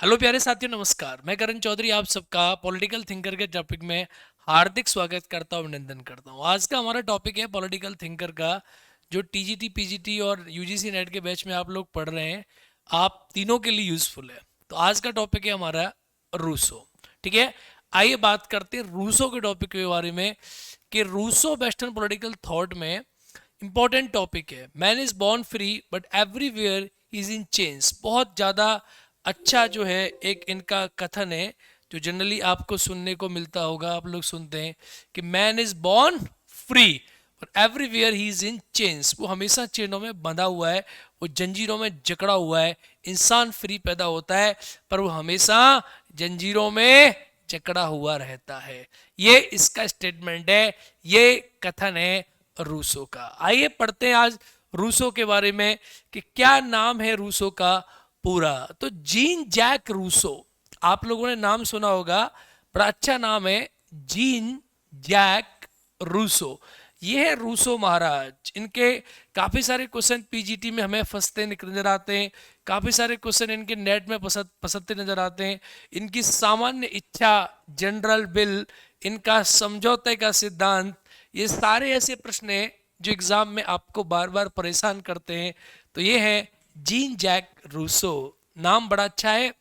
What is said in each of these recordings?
Hello प्यारे साथियों, नमस्कार। मैं करण चौधरी आप सबका पॉलिटिकल थिंकर के टॉपिक में हार्दिक स्वागत करता हूं, अभिनंदन करता हूं। आज का हमारा टॉपिक है पॉलिटिकल थिंकर का, जो टीजीटी, पीजीटी और यूजीसी नेट के बैच में आप लोग पढ़ रहे हैं, आप तीनों के लिए यूजफुल है। तो आज का टॉपिक है हमारा रूसो। ठीक है, आइए बात करते हैं रूसो के टॉपिक के बारे में कि रूसो वेस्टर्न पॉलिटिकल थॉट में इंपॉर्टेंट टॉपिक है। Man is born free but everywhere is in change. बहुत ज़्यादा अच्छा जो है एक इनका कथन है, जो जनरली आपको सुनने को मिलता होगा, आप लोग सुनते हैं कि man is born free but everywhere he is in change. वो हमेशा चेनों में बंधा हुआ है, वो जंजीरों में जकड़ा हुआ है। इंसान फ्री पैदा होता है पर वो हमेशा जंजीरों में जकड़ा हुआ रहता है। ये इसका स्टेटमेंट है, ये कथन है रूसो का। आइए पढ़ते हैं आज रूसो के बारे में कि क्या नाम है रूसो का पूरा। तो जीन जैक रूसो, आप लोगों ने नाम सुना होगा, बड़ा अच्छा नाम है, जीन जैक रूसो। ये है रूसो महाराज। इनके काफी सारे क्वेश्चन पीजीटी में हमें फंसते नजर आते हैं, काफी सारे क्वेश्चन इनके नेट में फंसते नजर आते हैं। इनकी सामान्य इच्छा, जनरल बिल, इनका समझौते का सिद्धांत, ये सारे ऐसे प्रश्न हैं जो एग्जाम में आपको बार बार परेशान करते हैं। तो ये है जीन जैक रूसो। नाम बड़ा अच्छा है,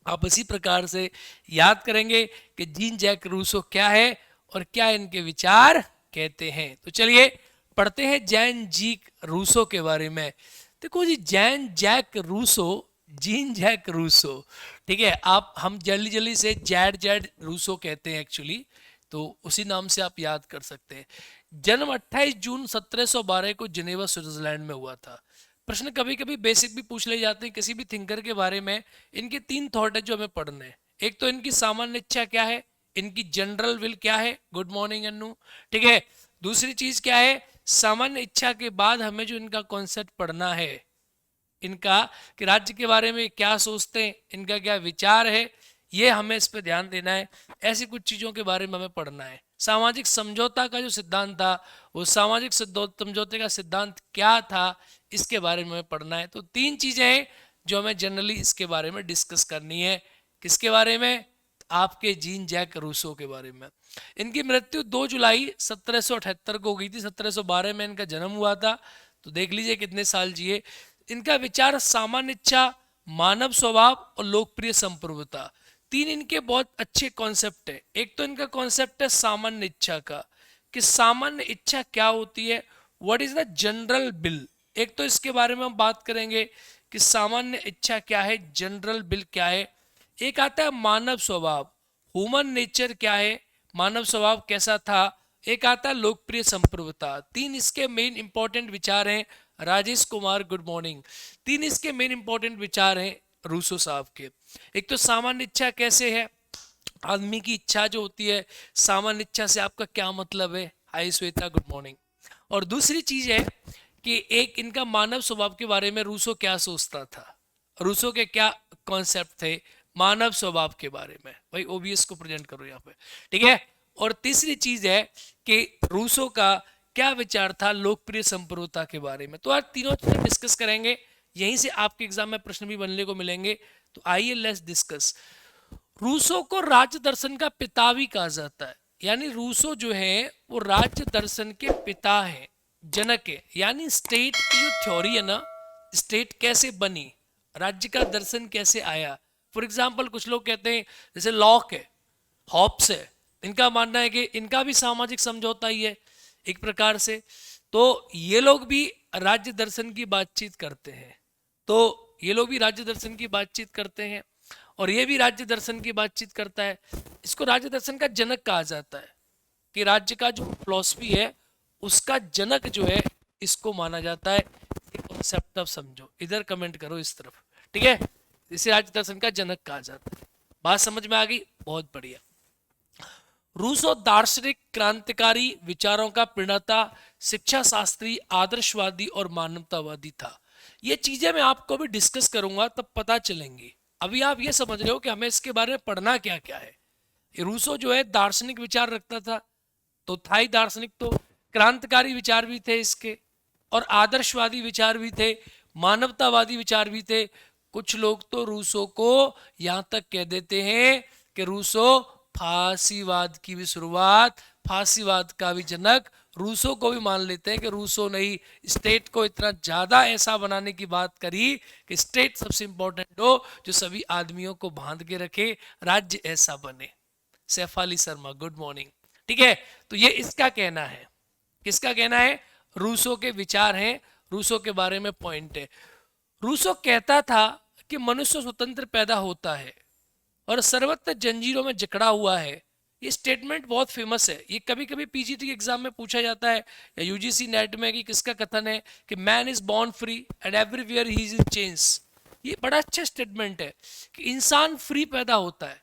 आप इसी प्रकार से याद करेंगे कि जीन जैक रूसो क्या है और क्या इनके विचार कहते हैं। तो चलिए पढ़ते हैं जैन जी रूसो के बारे में। देखो जी, Jean Jacques Rousseau, Jean Jacques Rousseau, ठीक है। आप हम जल्दी जल्दी से जैड जैड रूसो कहते हैं एक्चुअली, तो उसी नाम से आप याद कर सकते हैं। जन्म 28 जून 1712 को जिनेवा स्विट्जरलैंड में हुआ था। प्रश्न कभी कभी बेसिक भी पूछ ले जाते हैं किसी भी थिंकर के बारे में। इनके तीन थॉट है जो हमें पढ़ने हैं। एक तो इनकी सामान्य इच्छा क्या है, इनकी जनरल विल क्या है, गुड मॉर्निंग अन्नू, ठीक है। दूसरी चीज क्या है, सामान्य इच्छा के बाद हमें जो इनका कॉन्सेप्ट पढ़ना है, इनका कि राज्य के बारे में क्या सोचते हैं, इनका क्या विचार है, ये हमें इस पे ध्यान देना है। ऐसी कुछ चीजों के बारे में हमें पढ़ना है। सामाजिक समझौता का जो सिद्धांत था, वो सामाजिक समझौते का सिद्धांत क्या था, इसके बारे में हमें पढ़ना है। तो तीन चीजें हैं जो हमें जनरली इसके बारे में डिस्कस करनी है। किसके बारे में? आपके जीन जैक रूसो के बारे में। इनकी मृत्यु 2 जुलाई 1778 को हो गई थी। 1712 में इनका जन्म हुआ था। तो देख लीजिए कितने साल जिए। इनका विचार सामान्य इच्छा, मानव स्वभाव और लोकप्रिय संप्रभुता, तीन इनके बहुत अच्छे कॉन्सेप्ट है। एक तो इनका कॉन्सेप्ट है सामान्य इच्छा का, कि सामान्य इच्छा क्या होती है, what is the general bill. एक तो इसके बारे में हम बात करेंगे कि सामान्य इच्छा क्या है, जनरल बिल क्या है। एक आता है मानव स्वभाव, ह्यूमन नेचर क्या है, मानव स्वभाव कैसा था। एक आता है लोकप्रिय संप्रभुता। तीन इसके मेन इंपॉर्टेंट विचार हैं। Rajesh Kumar, good morning. तीन इसके मेन इंपॉर्टेंट विचार हैं रूसो साहब के। एक तो सामान्य इच्छा कैसे है, आदमी की इच्छा जो होती है, सामान्य इच्छा से आपका क्या मतलब है। हाय श्वेता, गुड मॉर्निंग। और दूसरी चीज है कि एक इनका मानव स्वभाव के बारे में रूसो क्या सोचता था, रूसो के क्या कॉन्सेप्ट थे मानव स्वभाव के बारे में। भाई ओबीएस को प्रेजेंट करो यहाँ पे, ठीक है। और तीसरी चीज है कि रूसो का क्या विचार था लोकप्रिय संप्रभुता के बारे में। तो आज तीनों चीजें डिस्कस करेंगे, यहीं से आपके एग्जाम में प्रश्न भी बनने को मिलेंगे। तो आइए लेट्स डिस्कस। रूसो को राज्य दर्शन का पिता भी कहा जाता है। यानी रूसो जो है वो राज्य दर्शन के पिता हैं, जनक है। यानी स्टेट की जो थ्योरी है ना, स्टेट कैसे बनी, राज्य का दर्शन कैसे आया। फॉर एग्जाम्पल कुछ लोग कहते हैं जैसे लॉक है, हॉब्स है, इनका मानना है कि इनका भी सामाजिक समझौता ही है एक प्रकार से। तो ये लोग भी राज्य दर्शन की बातचीत करते हैं। तो ये लोग भी राज्य दर्शन की बातचीत करते हैं और ये भी राज्य दर्शन की बातचीत करता है। इसको राज्य दर्शन का जनक कहा जाता है, कि राज्य का जो फिलॉसफी है उसका जनक जो है इसको माना जाता है। कॉन्सेप्ट ऑफ समझो, इधर कमेंट करो इस तरफ, ठीक है। इसे राज्य दर्शन का जनक कहा जाता है। बात समझ में आ गई? बहुत बढ़िया। रूसो दार्शनिक क्रांतिकारी विचारों का प्रणेता, शिक्षा शास्त्री, आदर्शवादी और मानवतावादी था। ये चीजें मैं आपको भी डिस्कस करूंगा, तब पता चलेंगी। अभी आप ये समझ रहे हो कि हमें इसके बारे में पढ़ना क्या क्या है। रूसो जो है दार्शनिक विचार रखता था, तो था ही दार्शनिक, तो क्रांतिकारी विचार भी थे इसके, और आदर्शवादी विचार भी थे, मानवतावादी विचार भी थे। कुछ लोग तो रूसो को यहां तक कह देते हैं कि रूसो फांसीवाद की भी शुरुआत, फांसीवाद का भी जनक रूसो को भी मान लेते हैं कि रूसो ने ही स्टेट को इतना ज्यादा ऐसा बनाने की बात करी कि स्टेट सबसे इंपॉर्टेंट हो जो सभी आदमियों को बांध के रखे, राज्य ऐसा बने। Saif Ali Sharma good morning. ठीक है, तो ये इसका कहना है। किसका कहना है? रूसो के विचार हैं, रूसो के बारे में पॉइंट है। रूसो कहता था कि मनुष्य स्वतंत्र पैदा होता है और सर्वत्र जंजीरों में जकड़ा हुआ है। ये स्टेटमेंट बहुत फेमस है, ये कभी कभी पीजीटी एग्जाम में पूछा जाता है या यूजीसी नेट में कि किसका कथन है कि man is born free and everywhere he is in change. ये बड़ा अच्छा स्टेटमेंट है कि इंसान फ्री पैदा होता है,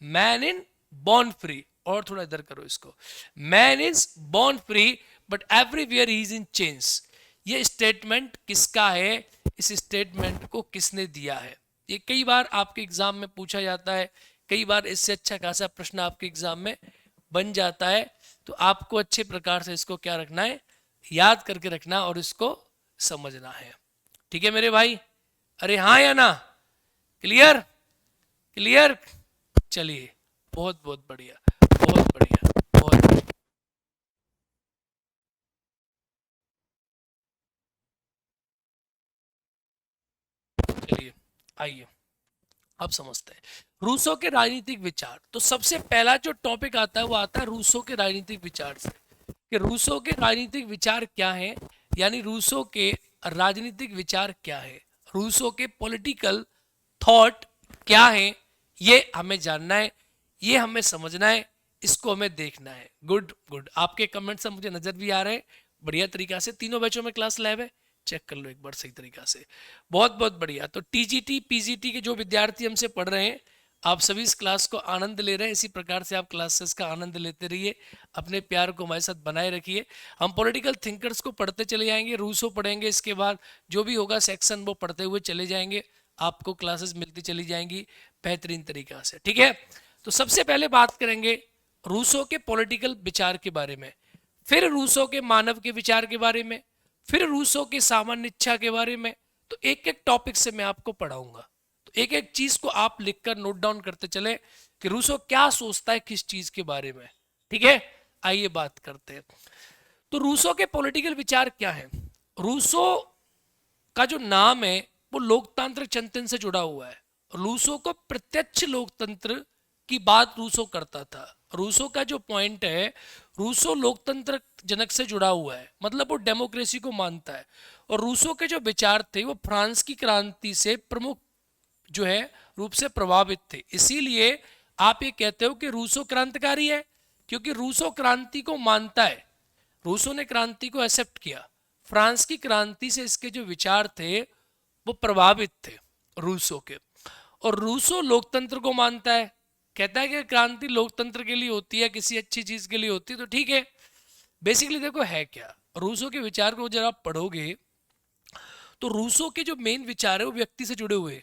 मैन इन बॉर्न फ्री। और थोड़ा इधर करो इसको, man is born free but everywhere he is in change. ये स्टेटमेंट किसका है? इस स्टेटमेंट को किसने दिया है? ये कई बार आपके एग्जाम में पूछा जाता है, कई बार इससे अच्छा खासा प्रश्न आपके एग्जाम में बन जाता है। तो आपको अच्छे प्रकार से इसको क्या रखना है, याद करके रखना और इसको समझना है। ठीक है मेरे भाई? अरे हाँ या ना? क्लियर? क्लियर? चलिए, बहुत बहुत बढ़िया, बहुत बढ़िया, बहुत बढ़िया। चलिए आइए, अब समझते हैं रूसो के राजनीतिक विचार। तो सबसे पहला जो टॉपिक आता है वो आता है रूसो के राजनीतिक विचार से, कि रूसो के राजनीतिक विचार क्या है, यानी रूसो के राजनीतिक विचार क्या है, रूसो के पॉलिटिकल थॉट क्या है, ये हमें जानना है, ये हमें समझना है, इसको हमें देखना है। गुड गुड, आपके कमेंट्स मुझे नजर भी आ रहे हैं बढ़िया तरीका से। तीनों बैचों में क्लास लाइव है, चेक कर लो एक बार सही तरीका से। बहुत बहुत बढ़िया। तो टीजीटी पीजीटी के जो विद्यार्थी हमसे पढ़ रहे हैं, आप सभी इस क्लास को आनंद ले रहे हैं, इसी प्रकार से आप क्लासेस का आनंद लेते रहिए, अपने प्यार को हमारे साथ बनाए रखिए। हम पॉलिटिकल थिंकर्स को पढ़ते चले जाएंगे, रूसो पढ़ेंगे, इसके बाद जो भी होगा सेक्शन वो पढ़ते हुए चले जाएंगे, आपको क्लासेस मिलती चली जाएंगी बेहतरीन तरीका से। ठीक है, तो सबसे पहले बात करेंगे रूसो के पॉलिटिकल विचार के बारे में, फिर रूसो के मानव के विचार के बारे में, फिर रूसो के सामान्य इच्छा के बारे में। तो एक एक टॉपिक से मैं आपको पढ़ाऊंगा, तो एक एक चीज को आप लिखकर नोट डाउन करते चले कि रूसो क्या सोचता है किस चीज के बारे में। ठीक है, आइए बात करते हैं। तो रूसो के पॉलिटिकल विचार क्या है? रूसो का जो नाम है वो लोकतांत्रिक चिंतन से जुड़ा हुआ है। रूसो को प्रत्यक्ष लोकतंत्र की बात रूसो करता था। रूसो का जो पॉइंट है, रूसो लोकतंत्र जनक से जुड़ा हुआ है, मतलब वो डेमोक्रेसी को मानता है। और रूसो के जो विचार थे वो फ्रांस की क्रांति से प्रमुख जो है रूप से प्रभावित थे। इसीलिए आप ये कहते हो कि रूसो क्रांतिकारी है, क्योंकि रूसो क्रांति को मानता है, रूसो ने क्रांति को एक्सेप्ट किया। फ्रांस की क्रांति से इसके जो विचार थे वो प्रभावित थे रूसो के। और रूसो लोकतंत्र को मानता है, कहता है कि क्रांति लोकतंत्र के लिए होती है, किसी अच्छी चीज के लिए होती है। तो ठीक है, बेसिकली देखो है क्या, रूसो के विचार को जब आप पढ़ोगे तो रूसो के जो मेन विचार है वो व्यक्ति से जुड़े हुए।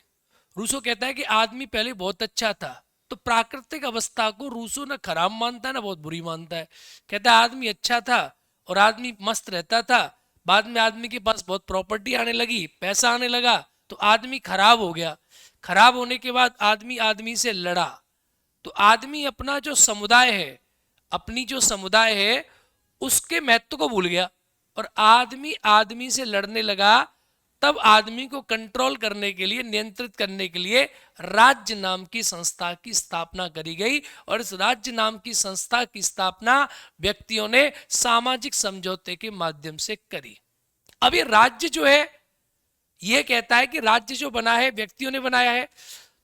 रूसो कहता है कि आदमी पहले बहुत अच्छा था, तो प्राकृतिक अवस्था को रूसो ना खराब मानता है ना बहुत बुरी मानता है। कहता है आदमी अच्छा था और आदमी मस्त रहता था, बाद में आदमी के पास बहुत प्रॉपर्टी आने लगी, पैसा आने लगा, तो आदमी खराब हो गया। खराब होने के बाद आदमी आदमी से लड़ा, तो आदमी अपना जो समुदाय है, अपनी जो समुदाय है उसके महत्व को भूल गया और आदमी आदमी से लड़ने लगा। तब आदमी को कंट्रोल करने के लिए, नियंत्रित करने के लिए राज्य नाम की संस्था की स्थापना करी गई। और इस राज्य नाम की संस्था की स्थापना व्यक्तियों ने सामाजिक समझौते के माध्यम से करी। अब ये राज्य जो है, ये कहता है कि राज्य जो बना है व्यक्तियों ने बनाया है,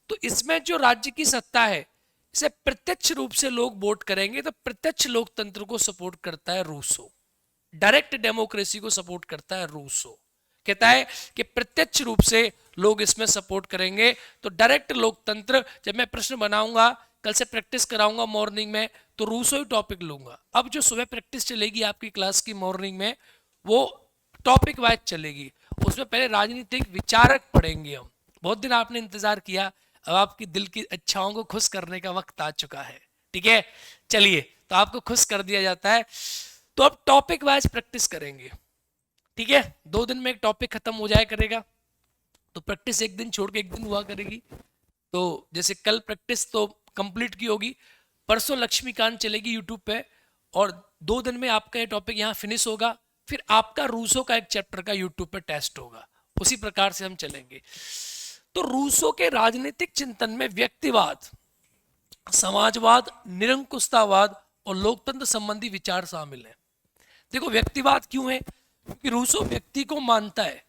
तो इसमें जो राज्य की सत्ता है इसे प्रत्यक्ष रूप से लोग वोट करेंगे। तो प्रत्यक्ष लोकतंत्र को सपोर्ट करता है रूसो, डायरेक्ट डेमोक्रेसी को सपोर्ट करता है रूसो। कहता है कि प्रत्यक्ष रूप से लोग इसमें सपोर्ट करेंगे। तो डायरेक्ट लोकतंत्र, जब मैं प्रश्न बनाऊंगा, कल से प्रैक्टिस कराऊंगा मॉर्निंग में, तो रूसो ही टॉपिक लूंगा। अब जो सुबह प्रैक्टिस चलेगी आपकी क्लास की मॉर्निंग में, वो टॉपिक वाइज चलेगी। उसमें पहले राजनीतिक विचारक पढ़ेंगे हम। बहुत दिन आपने इंतजार किया, अब आपकी दिल की इच्छाओं को खुश करने का वक्त आ चुका है। ठीक है, चलिए, तो आपको खुश कर दिया जाता है। तो अब टॉपिक वाइज प्रैक्टिस करेंगे। ठीक है, 2 दिन में एक टॉपिक खत्म हो जाए करेगा। तो प्रैक्टिस एक दिन छोड़ के एक दिन हुआ करेगी। तो जैसे कल प्रैक्टिस तो कंप्लीट की होगी, परसों लक्ष्मीकांत चलेगी यूट्यूब पे, और 2 दिन में आपका ये टॉपिक यहाँ फिनिश होगा। फिर आपका रूसो का एक चैप्टर का यूट्यूब पे टेस्ट होगा। उसी प्रकार से हम चलेंगे। तो रूसो के राजनीतिक चिंतन में व्यक्तिवाद, समाजवाद, निरंकुशतावाद और लोकतंत्र संबंधी विचार शामिल है। देखो व्यक्तिवाद क्यों है? क्योंकि रूसो व्यक्ति को मानता है।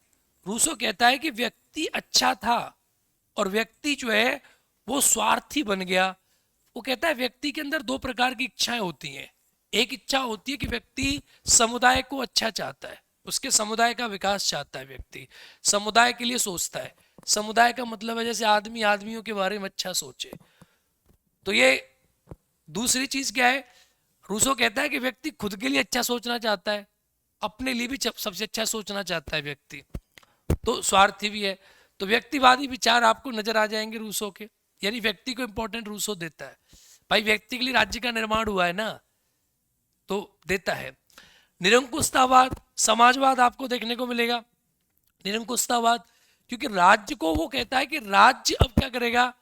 रूसो कहता है कि व्यक्ति अच्छा था और व्यक्ति जो है वो स्वार्थी बन गया। वो कहता है व्यक्ति के अंदर 2 प्रकार की इच्छाएं होती हैं। एक इच्छा होती है कि व्यक्ति समुदाय को अच्छा चाहता है, उसके समुदाय का विकास चाहता है, व्यक्ति समुदाय के लिए सोचता है। समुदाय का मतलब है जैसे आदमी आदमियों के बारे में अच्छा सोचे। तो ये दूसरी चीज क्या है? रूसो कहता है कि व्यक्ति खुद के लिए अच्छा सोचना चाहता है, अपने लिए भी सबसे अच्छा सोचना चाहता है व्यक्ति, तो स्वार्थी भी है। तो व्यक्तिवादी विचार आपको नजर आ जाएंगे रूसो के, यानी व्यक्ति को इंपॉर्टेंट रूसो देता है। भाई व्यक्ति के लिए राज्य का निर्माण हुआ है ना, तो देता है। निरंकुशतावाद, समाजवाद आपको देखने को मिलेगा। निरंकुशतावाद क्योंकि राज्य को वो कहता है कि राज्य अब क्या करेगा?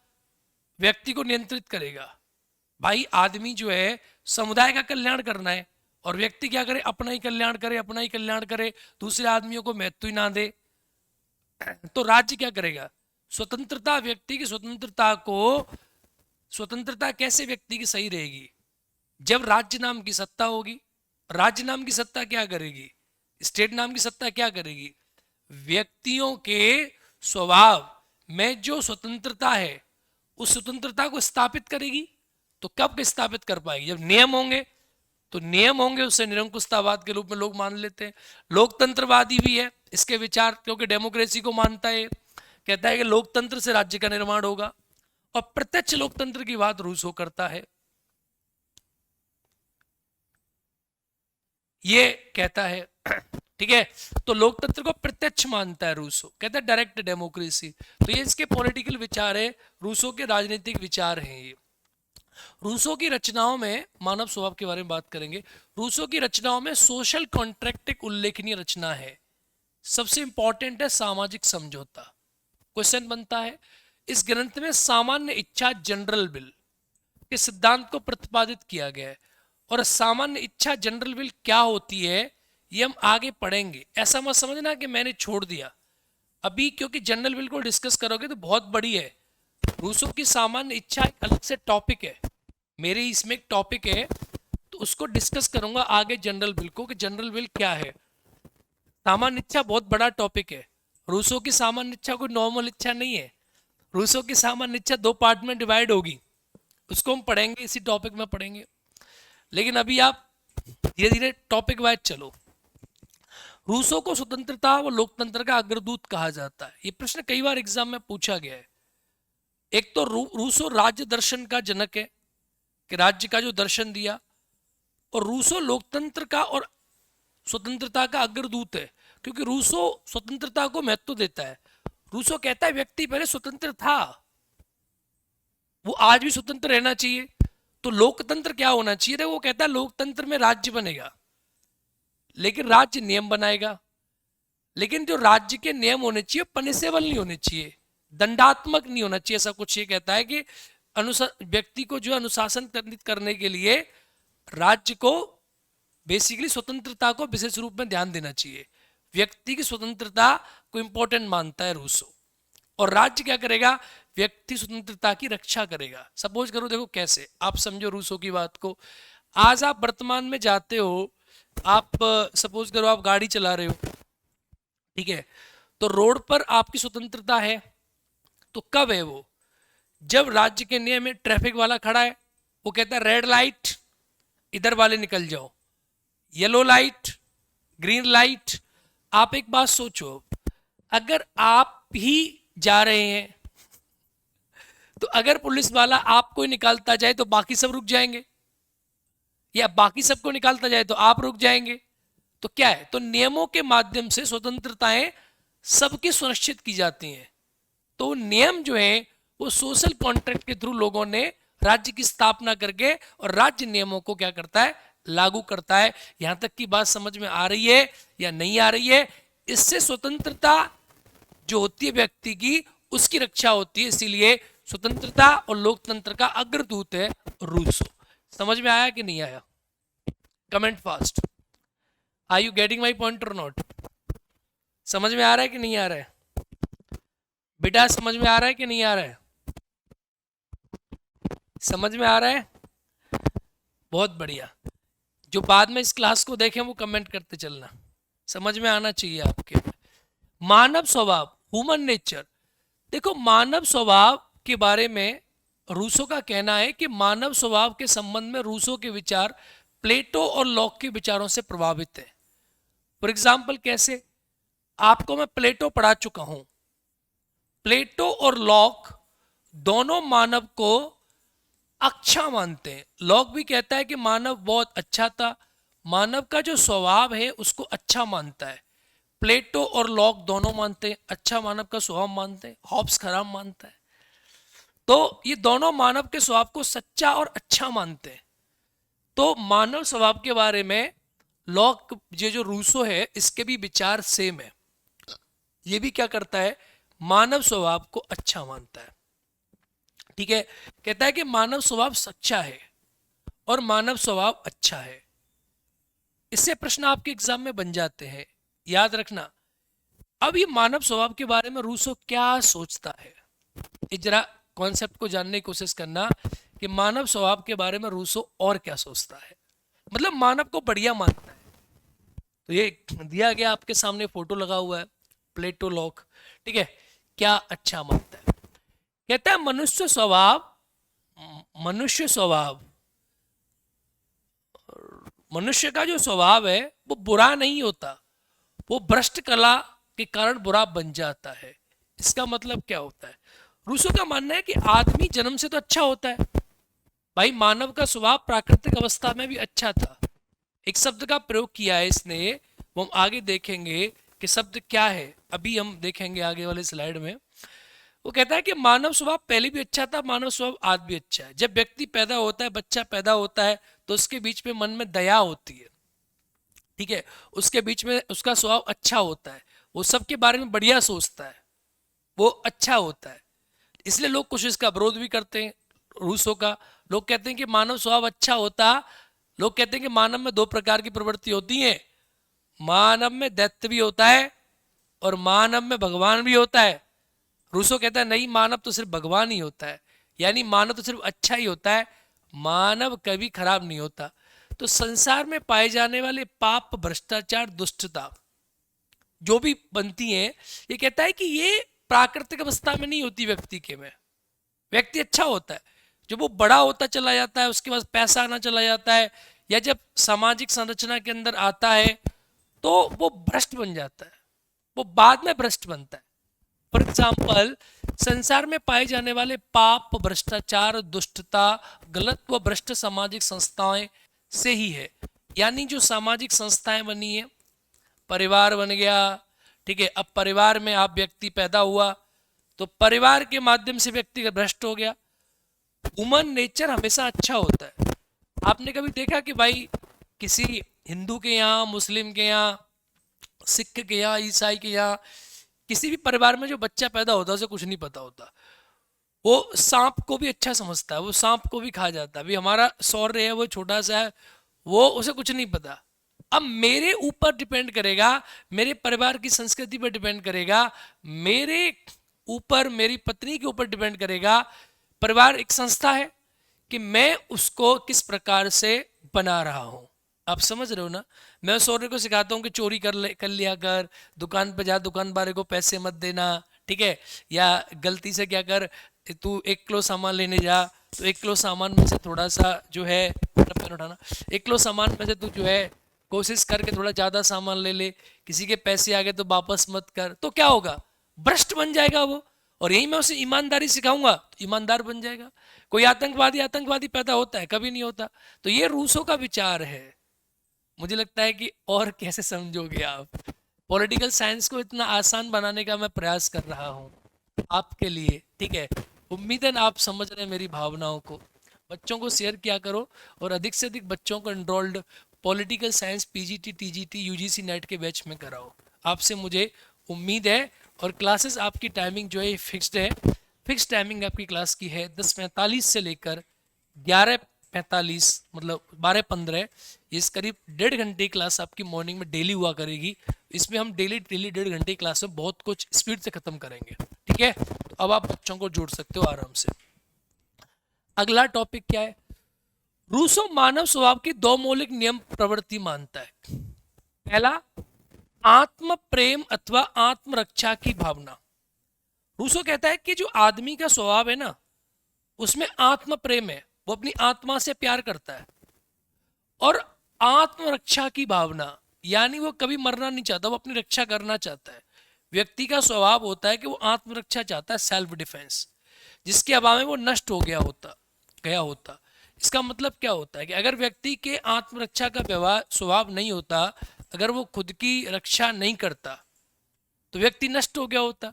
व्यक्ति को नियंत्रित करेगा। भाई आदमी जो है समुदाय का कल्याण करना है, और व्यक्ति क्या करे? अपना ही कल्याण करे, अपना ही कल्याण करे, दूसरे आदमियों को महत्व ही ना दे। तो राज्य क्या करेगा? स्वतंत्रता, व्यक्ति की स्वतंत्रता को, स्वतंत्रता कैसे व्यक्ति की सही रहेगी? जब राज्य नाम की सत्ता होगी। राज्य नाम की सत्ता क्या करेगी? स्टेट नाम की सत्ता क्या करेगी? व्यक्तियों के स्वभाव में जो स्वतंत्रता है उस स्वतंत्रता को स्थापित करेगी। तो कब स्थापित कर पाएगी? जब नियम होंगे। तो नियम होंगे, उससे निरंकुशतावाद के रूप में लोग मान लेते हैं। लोकतंत्रवादी भी है इसके विचार, क्योंकि डेमोक्रेसी को मानता है, कहता है कि लोकतंत्र से राज्य का निर्माण होगा। और प्रत्यक्ष लोकतंत्र की बात रूसो करता है। ये कहता है ठीक है। तो लोकतंत्र को प्रत्यक्ष मानता है रूसो, कहता है डायरेक्ट डेमोक्रेसी। तो ये इसके पॉलिटिकल विचार है, रूसो के राजनीतिक विचार हैं ये। रूसो की रचनाओं में मानव स्वभाव के बारे में बात करेंगे। रूसो की रचनाओं में सोशल कॉन्ट्रैक्ट एक उल्लेखनीय रचना है। सबसे इंपॉर्टेंट है सामाजिक समझौता। क्वेश्चन बनता है, इस ग्रंथ में सामान्य इच्छा जनरल बिल के सिद्धांत को प्रतिपादित किया गया है। और सामान्य इच्छा जनरल विल क्या होती है ये हम आगे पढ़ेंगे। ऐसा मत समझना कि मैंने छोड़ दिया अभी, क्योंकि जनरल विल को डिस्कस करोगे तो बहुत बड़ी है। रूसो की सामान्य इच्छा एक अलग से टॉपिक है, मेरे इसमें एक टॉपिक है, तो उसको डिस्कस करूंगा आगे जनरल विल को, कि जनरल विल क्या है। सामान्य इच्छा बहुत बड़ा टॉपिक है। रूसो की सामान्य इच्छा कोई नॉर्मल इच्छा नहीं है। रूसो की सामान्य इच्छा 2 पार्ट में डिवाइड होगी, उसको हम पढ़ेंगे, इसी टॉपिक में पढ़ेंगे। लेकिन अभी आप धीरे धीरे टॉपिक वाइज चलो। रूसो को स्वतंत्रता व लोकतंत्र का अग्रदूत कहा जाता है। ये प्रश्न कई बार एग्जाम में पूछा गया है। एक तो रूसो राज्य दर्शन का जनक है, कि राज्य का जो दर्शन दिया, और रूसो लोकतंत्र का और स्वतंत्रता का अग्रदूत है, क्योंकि रूसो स्वतंत्रता को महत्व देता है। रूसो कहता है व्यक्ति पहले स्वतंत्र था, वो आज भी स्वतंत्र रहना चाहिए। तो लोकतंत्र क्या होना चाहिए? वो कहता है लोकतंत्र में राज्य बनेगा, लेकिन राज्य नियम बनाएगा। लेकिन जो राज्य के नियम होने चाहिए पनिशेबल नहीं होने चाहिए, दंडात्मक नहीं होना चाहिए। ऐसा कुछ ये कहता है कि व्यक्ति को जो अनुशासन करने के लिए राज्य को बेसिकली स्वतंत्रता को विशेष रूप में ध्यान देना चाहिए। व्यक्ति की स्वतंत्रता को इंपॉर्टेंट मानता है रूसो। और राज्य क्या करेगा? व्यक्ति स्वतंत्रता की रक्षा करेगा। सपोज करो, देखो कैसे, आप समझो रूसो की बात को। आज आप वर्तमान में जाते हो, आप सपोज करो आप गाड़ी चला रहे हो, ठीक है, तो रोड पर आपकी स्वतंत्रता है। तो कब है वो? जब राज्य के नियम में ट्रैफिक वाला खड़ा है, वो कहता है रेड लाइट, इधर वाले निकल जाओ, येलो लाइट, ग्रीन लाइट। आप एक बात सोचो, अगर आप ही जा रहे हैं तो अगर पुलिस वाला आपको निकालता जाए तो बाकी सब रुक जाएंगे, या बाकी सबको निकालता जाए तो आप रुक जाएंगे। तो क्या है? तो नियमों के माध्यम से स्वतंत्रताएं सबकी सुनिश्चित की जाती हैं। तो नियम जो है वो सोशल कॉन्ट्रैक्ट के थ्रू लोगों ने राज्य की स्थापना करके, और राज्य नियमों को क्या करता है? लागू करता है। यहां तक की बात समझ में आ रही है या नहीं आ रही है? इससे स्वतंत्रता जो होती है व्यक्ति की, उसकी रक्षा होती है। इसीलिए स्वतंत्रता और लोकतंत्र का अग्रदूत है रूसो। समझ में आया कि नहीं आया? Comment fast. Are you getting my point और नॉट? समझ में आ रहा है कि नहीं आ रहा है बेटा? समझ में आ रहा है कि नहीं आ रहा है? समझ में आ रहा है? बहुत बढ़िया। जो बाद में इस क्लास को देखें वो कमेंट करते चलना, समझ में आना चाहिए आपके। मानव स्वभाव, ह्यूमन नेचर। देखो, मानव स्वभाव के बारे में रूसो का कहना है कि मानव स्वभाव के संबंध में रूसो के विचार प्लेटो और लॉक के विचारों से प्रभावित है। फॉर एग्जाम्पल, कैसे? आपको मैं प्लेटो पढ़ा चुका हूं। प्लेटो और लॉक दोनों मानव को अच्छा मानते हैं। लॉक भी कहता है कि मानव बहुत अच्छा था, मानव का जो स्वभाव है उसको अच्छा मानता है। प्लेटो और लॉक दोनों मानते हैं अच्छा मानव का स्वभाव मानते हैं, हॉब्स खराब मानता है। तो ये दोनों मानव के स्वभाव को सच्चा और अच्छा मानते हैं। तो मानव स्वभाव के बारे में लॉक, ये जो रूसो है, इसके भी विचार सेम है। ये भी क्या करता है? मानव स्वभाव को अच्छा मानता है। ठीक है, कहता है कि मानव स्वभाव सच्चा है और मानव स्वभाव अच्छा है। इससे प्रश्न आपके एग्जाम में बन जाते हैं, याद रखना। अब ये मानव स्वभाव के बारे में रूसो क्या सोचता है, ये जरा कॉन्सेप्ट को जानने की कोशिश करना कि मानव स्वभाव के बारे में रूसो और क्या सोचता है। मतलब मानव को बढ़िया मानता है। तो ये दिया गया आपके सामने, फोटो लगा हुआ है, प्लेटो लॉक। ठीक है, क्या अच्छा मानता है? कहता है मनुष्य का जो स्वभाव है वो बुरा नहीं होता, वो भ्रष्ट कला के कारण बुरा बन जाता है। इसका मतलब क्या होता है? रूसो का मानना है कि आदमी जन्म से तो अच्छा होता है। भाई, मानव का स्वभाव प्राकृतिक अवस्था में भी अच्छा था। एक शब्द का प्रयोग किया है इसने, वो हम आगे देखेंगे कि शब्द क्या है, अभी हम देखेंगे आगे वाले स्लाइड में। वो कहता है कि मानव स्वभाव पहले भी अच्छा था, मानव स्वभाव आज भी अच्छा है। जब व्यक्ति पैदा होता है, बच्चा पैदा होता है, तो उसके बीच में मन में दया होती है। ठीक है, उसके बीच में उसका स्वभाव अच्छा होता है, वो सबके बारे में बढ़िया सोचता है, वो अच्छा होता है। इसलिए लोग कुछ इसका विरोध भी करते हैं रूसों का। लोग कहते हैं कि मानव स्वभाव अच्छा होता, लोग कहते हैं कि मानव में दो प्रकार की प्रवृत्ति होती है, मानव में दैत्य भी होता है और मानव में भगवान भी होता है। रूसो कहता है नहीं, मानव तो सिर्फ भगवान ही होता है, यानी मानव तो सिर्फ अच्छा ही होता है, मानव कभी खराब नहीं होता। तो संसार में पाए जाने वाले पाप, भ्रष्टाचार, दुष्टता जो भी बनती है, ये कहता है कि ये प्राकृतिक अवस्था में नहीं होती व्यक्ति के में। व्यक्ति अच्छा होता है, जब वो बड़ा होता चला जाता है, उसके पास पैसा आना चला जाता है, या जब सामाजिक संरचना के अंदर आता है, तो वो भ्रष्ट बन जाता है, वो बाद में भ्रष्ट बनता है। फॉर एग्जाम्पल, संसार में पाए जाने वाले पाप, भ्रष्टाचार, दुष्टता, गलत व भ्रष्ट सामाजिक संस्थाएं से ही है। यानी जो सामाजिक संस्थाएं बनी है, परिवार बन गया। ठीक है, अब परिवार में आप व्यक्ति पैदा हुआ, तो परिवार के माध्यम से व्यक्ति भ्रष्ट हो गया। ह्यूमन नेचर हमेशा अच्छा होता है। आपने कभी देखा कि भाई किसी हिंदू के यहाँ, मुस्लिम के यहाँ, सिख के यहाँ, ईसाई के यहाँ, किसी भी परिवार में जो बच्चा पैदा होता है उसे कुछ नहीं पता होता, वो सांप को भी अच्छा समझता है, वो सांप को भी खा जाता है। अभी हमारा सौर्य है वो छोटा सा है, वो उसे कुछ नहीं पता। अब मेरे ऊपर डिपेंड करेगा, मेरे परिवार की संस्कृति पर डिपेंड करेगा, मेरे ऊपर, मेरी पत्नी के ऊपर डिपेंड करेगा। परिवार एक संस्था है कि मैं उसको किस प्रकार से बना रहा हूं। आप समझ रहे हो ना? मैं सौर्य को सिखाता हूँ कि चोरी कर लिया कर, दुकान पे जा, दुकान वाले को पैसे मत देना। ठीक है, या गलती से क्या कर, तू 1 किलो सामान लेने जा, तो 1 किलो सामान में से थोड़ा सा जो है, पेन उठाना, 1 किलो सामान में से तू जो है कोशिश करके थोड़ा ज़्यादा सामान ले ले, किसी के पैसे आ गए तो वापस मत कर, तो क्या होगा? भ्रष्ट बन जाएगा वो। और यही मैं उसे ईमानदारी सिखाऊंगा तो ईमानदार बन जाएगा। कोई आतंकवादी आतंकवादी पैदा होता है? कभी नहीं होता। तो ये रूसों का विचार है। मुझे लगता है कि और कैसे समझोगे आप? पॉलिटिकल साइंस को इतना आसान बनाने का मैं प्रयास कर रहा हूँ आपके लिए। ठीक है, उम्मीद है आप समझ रहे हैं मेरी भावनाओं को। बच्चों को शेयर किया करो और अधिक से अधिक बच्चों को enrolled political science PGT, TGT, UGC net के बैच में कराओ। आपसे मुझे उम्मीद है और क्लासेस आपकी टाइमिंग जो है फिक्स्ड है। फिक्स टाइमिंग आपकी क्लास की है 10:45 से लेकर 11:45, मतलब 12:15। इस करीब 1.5 घंटे क्लास आपकी मॉर्निंग में डेली हुआ करेगी। इसमें हम डेली 1.5 घंटे क्लास में बहुत कुछ स्पीड से खत्म करेंगे, ठीक है। तो अब आप बच्चों को जोड़ सकते हो आराम से। अगला टॉपिक क्या है? रूसो मानव स्वभाव की दो मौलिक नियम प्रवृत्ति मानता है। पहला, आत्म प्रेम अथवा आत्मरक्षा की भावना। रूसो कहता है कि जो आदमी का स्वभाव है ना, उसमें आत्म प्रेम है, वो अपनी आत्मा से प्यार करता है, और आत्मरक्षा की भावना, यानी वो कभी मरना नहीं चाहता, वो अपनी रक्षा करना चाहता है। व्यक्ति का स्वभाव होता है कि वो आत्मरक्षा चाहता है, सेल्फ डिफेंस, जिसके अभाव में वो नष्ट हो गया होता। इसका मतलब क्या होता है कि अगर व्यक्ति के आत्मरक्षा का व्यवहार स्वभाव नहीं होता, अगर वो खुद की रक्षा नहीं करता, तो व्यक्ति नष्ट हो गया होता।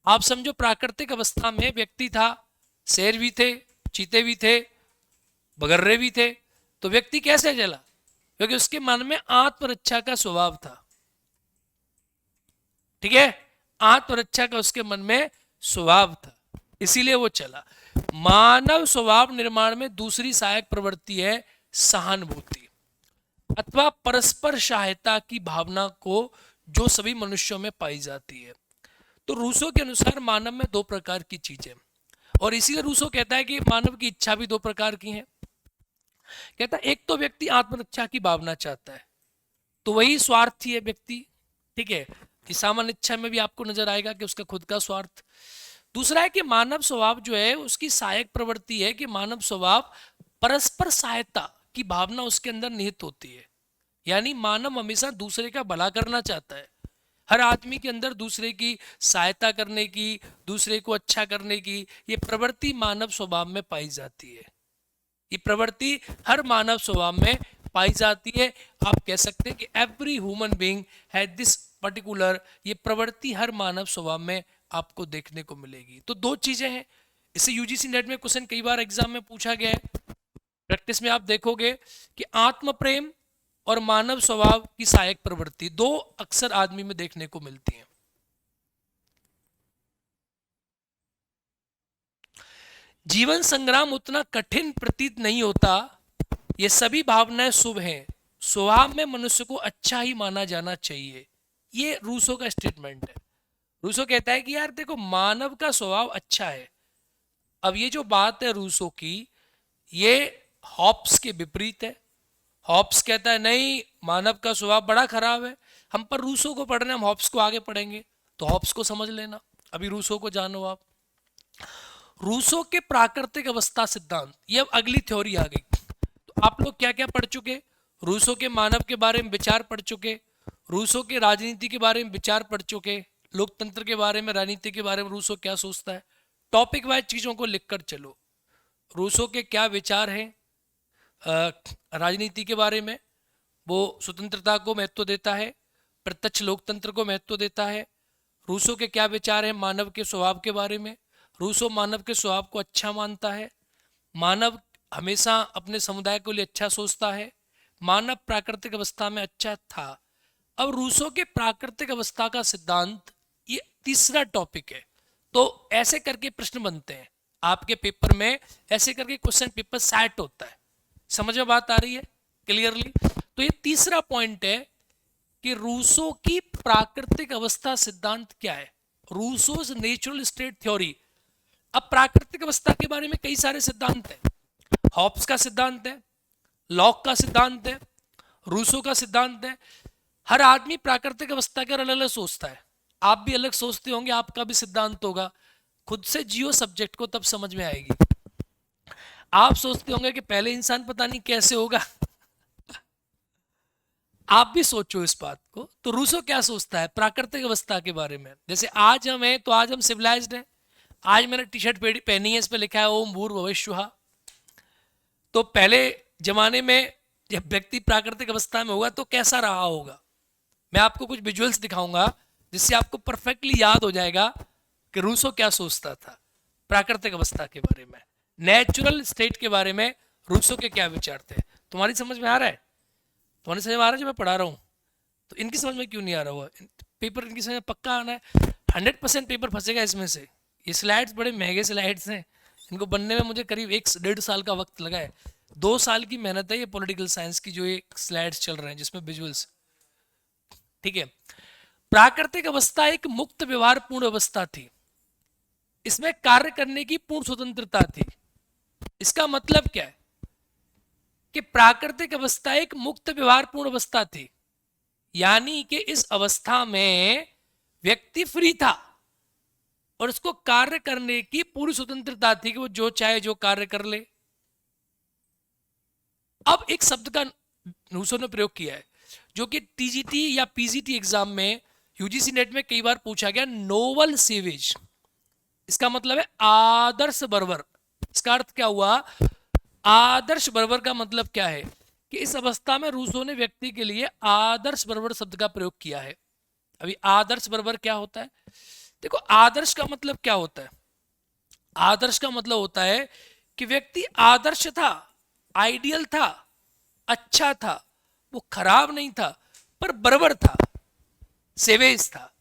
आप समझो प्राकृतिक अवस्था में व्यक्ति था, शेर भी थे, चीते भी थे, बगर्रे भी थे, तो व्यक्ति कैसे चला? क्योंकि उसके मन में आत्मरक्षा का स्वभाव था, ठीक है। आत्मरक्षा का उसके मन में स्वभाव था, इसीलिए वो चला। मानव स्वभाव निर्माण में दूसरी सहायक प्रवृत्ति है सहानुभूति अथवा परस्पर सहायता की भावना को, जो सभी मनुष्यों में पाई जाती है। तो रूसो के अनुसार मानव में दो प्रकार की चीजें, और इसीलिए रूसो कहता है कि मानव की इच्छा भी दो प्रकार की है। कहता है एक तो व्यक्ति आत्मरक्षा की भावना चाहता है, तो वही स्वार्थी है व्यक्ति, ठीक है। इस सामान्य इच्छा में भी आपको नजर आएगा कि उसका खुद का स्वार्थ। दूसरा है कि मानव स्वभाव जो है उसकी सहायक प्रवृत्ति है कि मानव स्वभाव परस्पर सहायता की भावना उसके अंदर निहित होती है, यानी मानव हमेशा दूसरे का भला करना चाहता है। हर आदमी के अंदर दूसरे की सहायता करने की, दूसरे को अच्छा करने की, ये प्रवृत्ति मानव स्वभाव में पाई जाती है। ये प्रवृत्ति हर मानव स्वभाव में पाई जाती है। आप कह सकते हैं कि every human being has this particular, ये प्रवृत्ति हर मानव स्वभाव में आपको देखने को मिलेगी। तो दो चीजें हैं। इसे यूजीसी नेट में क्वेश्चन कई बार एग्जाम में पूछा गया है। प्रैक्टिस में आप देखोगे कि आत्म प्रेम और मानव स्वभाव की सहायक प्रवृत्ति दो अक्सर आदमी में देखने को मिलती हैं। जीवन संग्राम उतना कठिन प्रतीत नहीं होता, ये सभी भावनाएं शुभ हैं, स्वभाव में मनुष्य को अच्छा ही माना जाना चाहिए। ये रूसो का स्टेटमेंट है। रूसो कहता है कि यार देखो, मानव का स्वभाव अच्छा है। अब ये जो बात है रूसो की, ये हॉब्स के विपरीत है। हॉब्स कहता है नहीं, मानव का स्वभाव बड़ा खराब है। हम पर रूसो को पढ़ना, हम हॉब्स को आगे पढ़ेंगे, तो हॉब्स को समझ लेना। अभी रूसो को जानो आप। रूसो के प्राकृतिक अवस्था सिद्धांत, ये अब अगली थ्योरी आ गई। तो आप लोग क्या क्या पढ़ चुके? रूसो के मानव के बारे में विचार पढ़ चुके, रूसो के राजनीति के बारे में विचार पढ़ चुके, लोकतंत्र के बारे में, राजनीति के बारे में रूसो क्या सोचता है। टॉपिक वाइज चीजों को लिखकर चलो। रूसो के क्या विचार हैं राजनीति के बारे में? वो स्वतंत्रता को महत्व देता है, प्रत्यक्ष लोकतंत्र को महत्व देता है। रूसो के क्या विचार हैं मानव के स्वभाव के बारे में? रूसो मानव के स्वभाव को अच्छा मानता है, मानव हमेशा अपने समुदाय के लिए अच्छा सोचता है, मानव प्राकृतिक अवस्था में अच्छा था। अब रूसो के प्राकृतिक अवस्था का सिद्धांत, ये तीसरा टॉपिक है। तो ऐसे करके प्रश्न बनते हैं आपके पेपर में, ऐसे करके क्वेश्चन पेपर सेट होता है। समझ में बात आ रही है क्लियरली? तो ये तीसरा पॉइंट है कि रूसो की प्राकृतिक अवस्था सिद्धांत क्या है, रूसोज नेचुरल स्टेट थ्योरी। अब प्राकृतिक अवस्था के बारे में कई सारे सिद्धांत हैं। हॉब्स का सिद्धांत है, लॉक का सिद्धांत है, रूसो का सिद्धांत है। हर आदमी प्राकृतिक अवस्था के अलग अलग सोचता है। आप भी अलग सोचते होंगे, आपका भी सिद्धांत होगा। खुद से जियो सब्जेक्ट को, तब समझ में आएगी। आप सोचते होंगे कि पहले इंसान पता नहीं कैसे होगा। आप भी सोचो इस बात को। तो रूसो क्या सोचता है प्राकृतिक अवस्था के बारे में? जैसे आज हम हैं, तो आज हम सिविलाइज्ड हैं। आज मैंने टी शर्ट पहनी है, इस पे लिखा है ओम भूर्भुवः स्वः। तो पहले जमाने में जब व्यक्ति प्राकृतिक अवस्था में होगा तो कैसा रहा होगा? मैं आपको कुछ विजुअल्स दिखाऊंगा जिससे आपको परफेक्टली याद हो जाएगा कि रूसो क्या सोचता था प्राकृतिक अवस्था के बारे में, नेचुरल स्टेट के बारे में। रूसो के क्या विचार थे? तुम्हारी समझ में आ रहा है? तुम्हारी समझ में आ रहा है जो मैं पढ़ा रहा हूँ? तो इनकी समझ में क्यों नहीं आ रहा हुआ? पेपर इनकी समझ में पक्का आना है, 100% पेपर फंसेगा इसमें से। ये स्लाइड्स बड़े महंगे स्लाइड्स हैं, इनको बनने में मुझे करीब 1 से 1.5 साल का वक्त लगा है। 2 साल की मेहनत है ये पॉलिटिकल साइंस की, जो ये स्लाइड्स चल रहे हैं जिसमें विजुअल्स। ठीक है, प्राकृतिक अवस्था एक मुक्त व्यवहार पूर्ण अवस्था थी, इसमें कार्य करने की पूर्ण स्वतंत्रता थी। इसका मतलब क्या है कि प्राकृतिक अवस्था एक मुक्त व्यवहार पूर्ण अवस्था थी, यानी कि इस अवस्था में व्यक्ति फ्री था और उसको कार्य करने की पूरी स्वतंत्रता थी कि वो जो चाहे जो कार्य कर ले। अब एक शब्द का रूसो ने प्रयोग किया है जो कि टीजीटी या पीजीटी एग्जाम में, यूजीसी नेट में कई बार पूछा गया, नोवल सीवेज। इसका मतलब है आदर्श बर्बर। इसका अर्थ क्या हुआ? आदर्श बर्बर का मतलब क्या है कि इस अवस्था में रूसो ने व्यक्ति के लिए आदर्श बर्बर शब्द का प्रयोग किया है। अभी आदर्श बर्बर क्या होता है? देखो, आदर्श का मतलब क्या होता है? आदर्श का मतलब होता है कि व्यक्ति आदर्श था, आइडियल था, अच्छा था, वो खराब नहीं था पर बर्बर था, सेवेज था।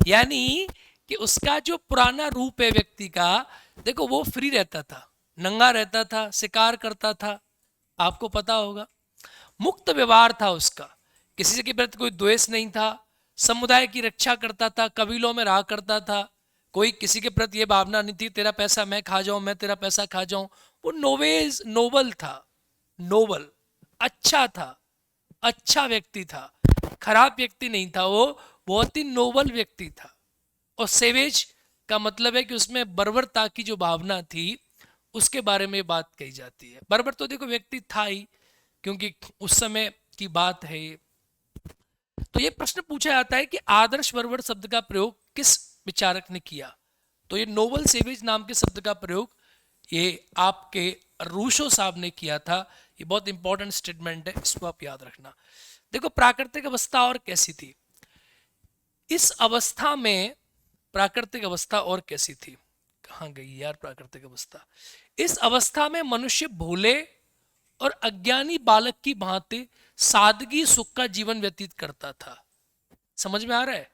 यानी कि उसका जो पुराना रूप है व्यक्ति का, देखो वो फ्री रहता था, नंगा रहता था, शिकार करता था, आपको पता होगा। मुक्त व्यवहार था उसका, किसी के प्रति कोई द्वेष नहीं था, समुदाय की रक्षा करता था, कबीलों में रहा करता था, कोई किसी के प्रति ये भावना नहीं थी तेरा पैसा मैं खा जाऊं, मैं तेरा पैसा खा जाऊं। वो नोबल था, नोबल, अच्छा था, अच्छा व्यक्ति था, खराब व्यक्ति नहीं था, वो बहुत ही नोबल व्यक्ति था। और सेवेज का मतलब है कि उसमें बर्बरता की जो भावना थी उसके बारे में बात कही जाती है। बर्बर तो देखो व्यक्ति था ही, क्योंकि उस समय की बात है ये। तो ये प्रश्न पूछा जाता है कि आदर्श बर्बर शब्द का प्रयोग किस विचारक ने किया? तो ये नोबल सेवेज नाम के शब्द का प्रयोग ये आपके रूसो साहब ने किया था। ये बहुत इंपॉर्टेंट स्टेटमेंट है, इसको आप याद रखना। देखो, प्राकृतिक अवस्था और कैसी थी? इस अवस्था में प्राकृतिक अवस्था और कैसी थी? कहाँ गई यार प्राकृतिक अवस्था? इस अवस्था में मनुष्य भोले और अज्ञानी बालक की भांति सादगी सुख का जीवन व्यतीत करता था। समझ में आ रहा है?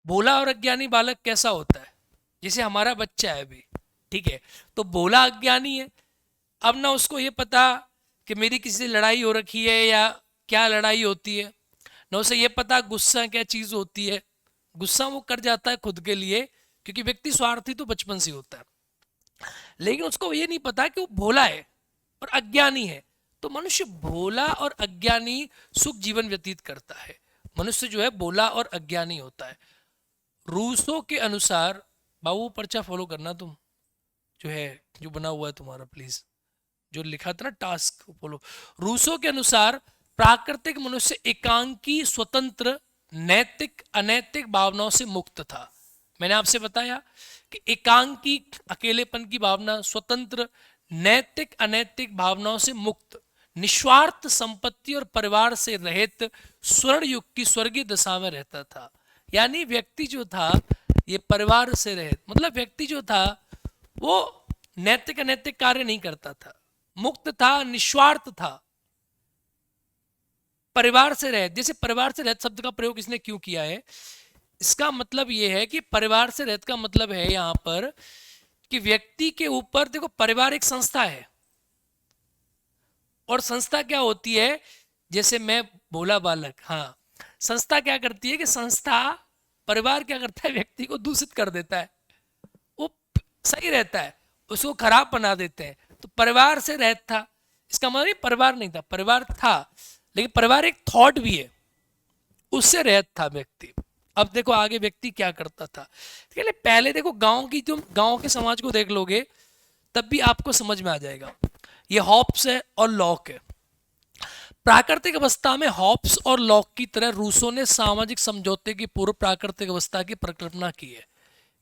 भोला और अज्ञानी बालक कैसा होता है? जैसे हमारा बच्चा है अभी, ठीक है, तो भोला अज्ञानी है। अब ना उसको ये पता कि मेरी किसी से लड़ाई हो रखी है या क्या लड़ाई होती है, ना उसे ये पता गुस्सा क्या चीज होती है। गुस्सा वो कर जाता है खुद के लिए, क्योंकि व्यक्ति स्वार्थी तो बचपन से होता है, लेकिन उसको ये नहीं पता कि वो भोला है और अज्ञानी है। तो मनुष्य भोला और अज्ञानी सुख जीवन व्यतीत करता है। मनुष्य जो है भोला और अज्ञानी होता है। रूसो के अनुसार, बाबू पर्चा फॉलो करना तुम, जो है जो बना हुआ है तुम्हारा, प्लीज, जो लिखा था ना टास्क फॉलो। रूसो के अनुसार प्राकृतिक मनुष्य एकांकी, स्वतंत्र, नैतिक अनैतिक भावनाओं से मुक्त था। मैंने आपसे बताया कि एकांकी अकेलेपन की भावना, स्वतंत्र नैतिक अनैतिक भावनाओं से मुक्त, निस्वार्थ संपत्ति और परिवार से रहित स्वर्ण युग की स्वर्गीय दशा में रहता था। यानी व्यक्ति जो था ये परिवार से रहित, मतलब व्यक्ति जो था वो नैतिक अनैतिक कार्य नहीं करता था, मुक्त था, निस्वार्थ था, परिवार से रहित। जैसे परिवार से रहित शब्द का प्रयोग इसने क्यों किया है? इसका मतलब यह है कि परिवार से रहित का मतलब है यहां पर कि व्यक्ति के ऊपर, देखो परिवार एक संस्था है, और संस्था क्या होती है? जैसे मैं भोला बालक, हाँ, संस्था क्या करती है कि संस्था, परिवार क्या करता है? व्यक्ति को दूषित कर देता है, वो सही रहता है उसको खराब बना देते हैं। तो परिवार से रहित था, इसका मतलब परिवार नहीं था, परिवार था, लेकिन परिवार एक थॉट भी है, उससे रहित था व्यक्ति। अब देखो आगे व्यक्ति क्या करता था। पहले देखो गांव की, तुम गांव के समाज को देख लोगे तब भी आपको समझ में आ जाएगा। ये हॉब्स है और लॉक है। प्राकृतिक अवस्था में हॉब्स और लॉक की तरह रूसो ने सामाजिक समझौते की पूर्व प्राकृतिक अवस्था की परिकल्पना की है।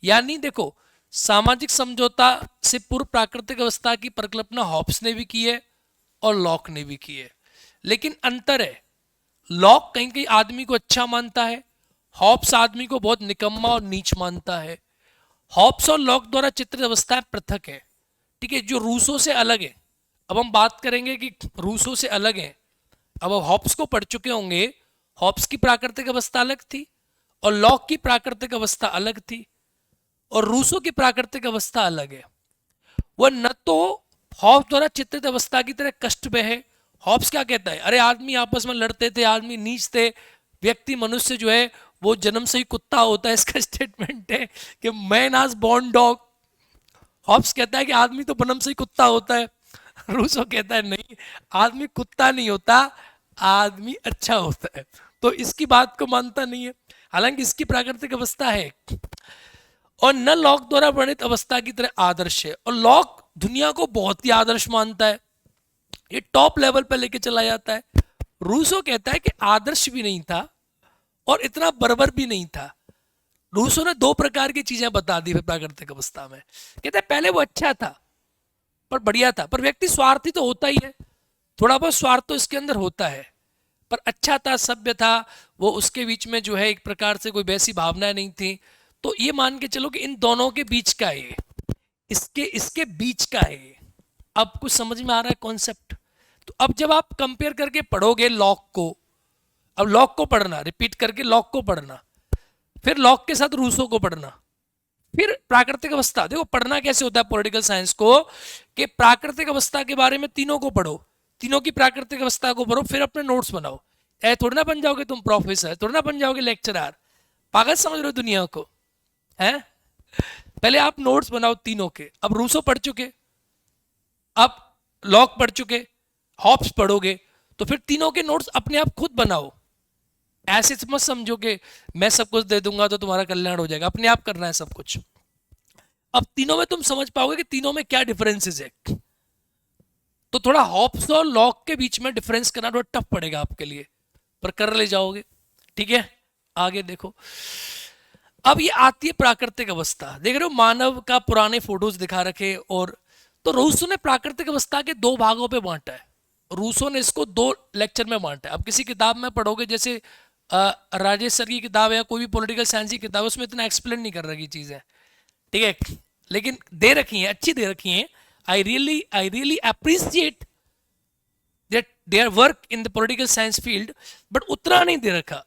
यानी देखो, सामाजिक समझौता से पूर्व प्राकृतिक अवस्था की परिकल्पना हॉब्स ने भी की है और लॉक ने भी की है, लेकिन अंतर है, लॉक कहीं कहीं आदमी को अच्छा मानता है, हॉब्स आदमी को बहुत निकम्मा और नीच मानता है। हॉब्स और लॉक द्वारा चित्रित अवस्थाएं पृथक है, ठीक है, जो रूसो से अलग है। अब हम बात करेंगे कि रूसो से अलग है। अब हॉब्स को पढ़ चुके होंगे, हॉब्स की प्राकृतिक अवस्था अलग थी और लॉक की प्राकृतिक अवस्था अलग थी। और रूसो की प्राकृतिक अवस्था अलग है। वह न तो हॉब्स द्वारा चित्रित अवस्था की तरह कष्ट में है। हॉब्स क्या कहता है, अरे आदमी आपस में लड़ते थे, आदमी नीच थे, व्यक्ति मनुष्य जो है वो जन्म से ही कुत्ता होता है, इसका स्टेटमेंट है कि मैन आज बॉर्न डॉग। हॉब्स कहता है कि आदमी तो जन्म से ही कुत्ता होता है। रूसो कहता है नहीं, आदमी कुत्ता नहीं होता, आदमी अच्छा होता है। तो इसकी बात को मानता नहीं है, हालांकि इसकी प्राकृतिक अवस्था है। और न लॉक द्वारा वर्णित अवस्था की तरह आदर्श है। और लॉक दुनिया को बहुत ही आदर्श मानता है, ये टॉप लेवल पर लेके चला जाता है। रूसो कहता है कि आदर्श भी नहीं था और इतना बर्बर भी नहीं था। रूसो ने दो प्रकार की चीजें बता दी प्राकृतिक अवस्था में। कहता है पहले वो अच्छा था पर बढ़िया था, पर व्यक्ति स्वार्थी तो होता ही है, थोड़ा बहुत स्वार्थ तो इसके अंदर होता है, पर अच्छा था, सभ्य था, वो उसके बीच में जो है एक प्रकार से कोई वैसी भावनाएं नहीं थी। तो ये मान के चलो कि इन दोनों के बीच का है, इसके इसके बीच का है। अब कुछ समझ में आ रहा है कॉन्सेप्ट? तो अब जब आप कंपेयर करके पढ़ोगे लॉक को, अब लॉक को पढ़ना, रिपीट करके लॉक को पढ़ना, फिर लॉक के साथ रूसो को पढ़ना, फिर प्राकृतिक अवस्था। देखो पढ़ना कैसे होता है पॉलिटिकल साइंस को, कि प्राकृतिक अवस्था के बारे में तीनों को पढ़ो, तीनों की प्राकृतिक अवस्था को पढ़ो, फिर अपने नोट्स बनाओ। ऐ थोड़ा ना बन जाओगे तुम प्रोफेसर, थोड़ा ना बन जाओगे लेक्चरर, पागल समझ रहे हो दुनिया को, हैं? पहले आप नोट्स बनाओ तीनों के। अब रूसो पढ़ चुके, अब लॉक पढ़ चुके, हॉब्स पढ़ोगे, तो फिर तीनों के नोट्स अपने आप खुद बनाओ। ऐसे मत समझो कि मैं सब कुछ दे दूंगा तो तुम्हारा कल्याण हो जाएगा, अपने आप करना है सब कुछ। अब तीनों में तुम समझ पाओगे कि तीनों में क्या डिफरेंसेस है। तो थोड़ा हॉब्स और लॉक के बीच में डिफरेंस करना थोड़ा टफ पड़ेगा आपके लिए, पर कर ले जाओगे। ठीक है, आगे देखो। अब ये आती है प्राकृतिक अवस्था। देख रहे हो मानव का पुराने फोटोज दिखा रखे, और तो रूसो ने प्राकृतिक अवस्था के दो भागों पे बांटा है। रूसो ने इसको दो लेक्चर में बांटा है। अब किसी किताब में पढ़ोगे, जैसे राजेश सर की किताब है या कोई भी पॉलिटिकल साइंस की किताब है, उसमें इतना एक्सप्लेन नहीं कर रखी चीजें, ठीक है, लेकिन दे रखी हैं, अच्छी दे रखी हैं। I really appreciate that their work in the political science field, but उतना नहीं दे रखा।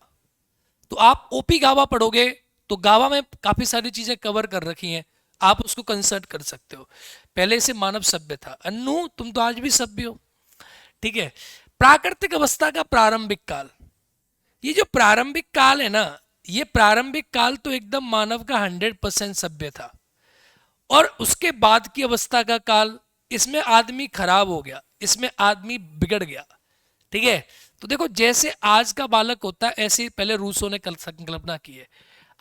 तो आप ओपी गावा पढ़ोगे तो गावा में काफी सारी चीजें कवर कर रखी हैं, आप उसको कंसल्ट कर सकते हो। पहले से मानव सभ्य था। अन्नू तुम तो आज भी सभ्य हो, ठीक है। प्राकृतिक अवस्था का प्रारंभिक काल, ये जो प्रारंभिक काल है ना, ये प्रारंभिक काल तो एकदम मानव का 100% सभ्य था। और उसके बाद की अवस्था का काल, इसमें आदमी खराब हो गया, इसमें आदमी बिगड़ गया, ठीक है। तो देखो जैसे आज का बालक होता है, ऐसे पहले रूसो ने संकल्पना की है।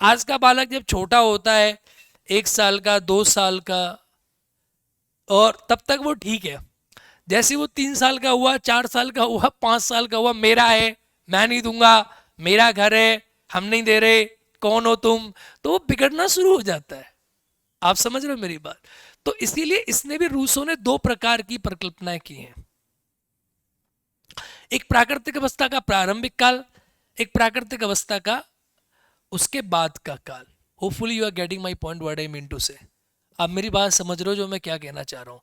आज का बालक जब छोटा होता है, 1 साल का, 2 साल का, और तब तक वो ठीक है। जैसे वो 3 साल का हुआ, 4 साल का हुआ, 5 साल का हुआ, मेरा है, मैं नहीं दूंगा, मेरा घर है, हम नहीं दे रहे, कौन हो तुम, तो वो बिगड़ना शुरू हो जाता है। आप समझ रहे हो मेरी बात? तो इसीलिए इसने भी, रूसो ने दो प्रकार की परिकल्पनाएं की हैं। एक प्राकृतिक अवस्था का प्रारंभिक काल, एक प्राकृतिक अवस्था का उसके बाद का काल। Hopefully you are getting my point, what I mean to say. आप मेरी बात समझ रहे हो जो मैं क्या कहना चाह रहा हूं।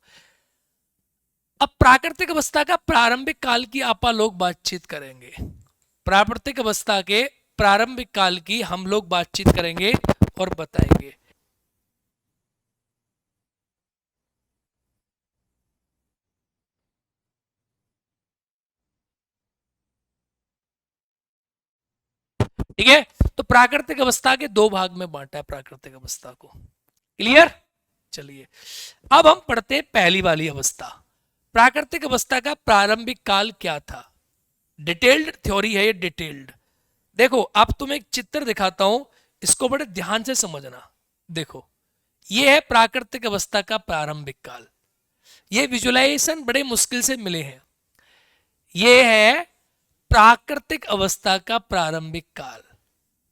अब प्राकृतिक अवस्था का प्रारंभिक काल की आपा लोग बातचीत करेंगे, प्राकृतिक अवस्था के प्रारंभिक काल की हम लोग बातचीत करेंगे और बताएंगे। ठीक है, तो प्राकृतिक अवस्था के दो भाग में बांटा है प्राकृतिक अवस्था को। क्लियर? चलिए अब हम पढ़ते हैं पहली वाली अवस्था। प्राकृतिक अवस्था का प्रारंभिक काल क्या था? डिटेल्ड थ्योरी है ये, डिटेल्ड। देखो अब तुम्हें एक चित्र दिखाता हूं, इसको बड़े ध्यान से समझना। देखो ये है प्राकृतिक अवस्था का प्रारंभिक काल। ये विजुअलाइजेशन बड़े मुश्किल से मिले हैं। ये है प्राकृतिक अवस्था का प्रारंभिक काल।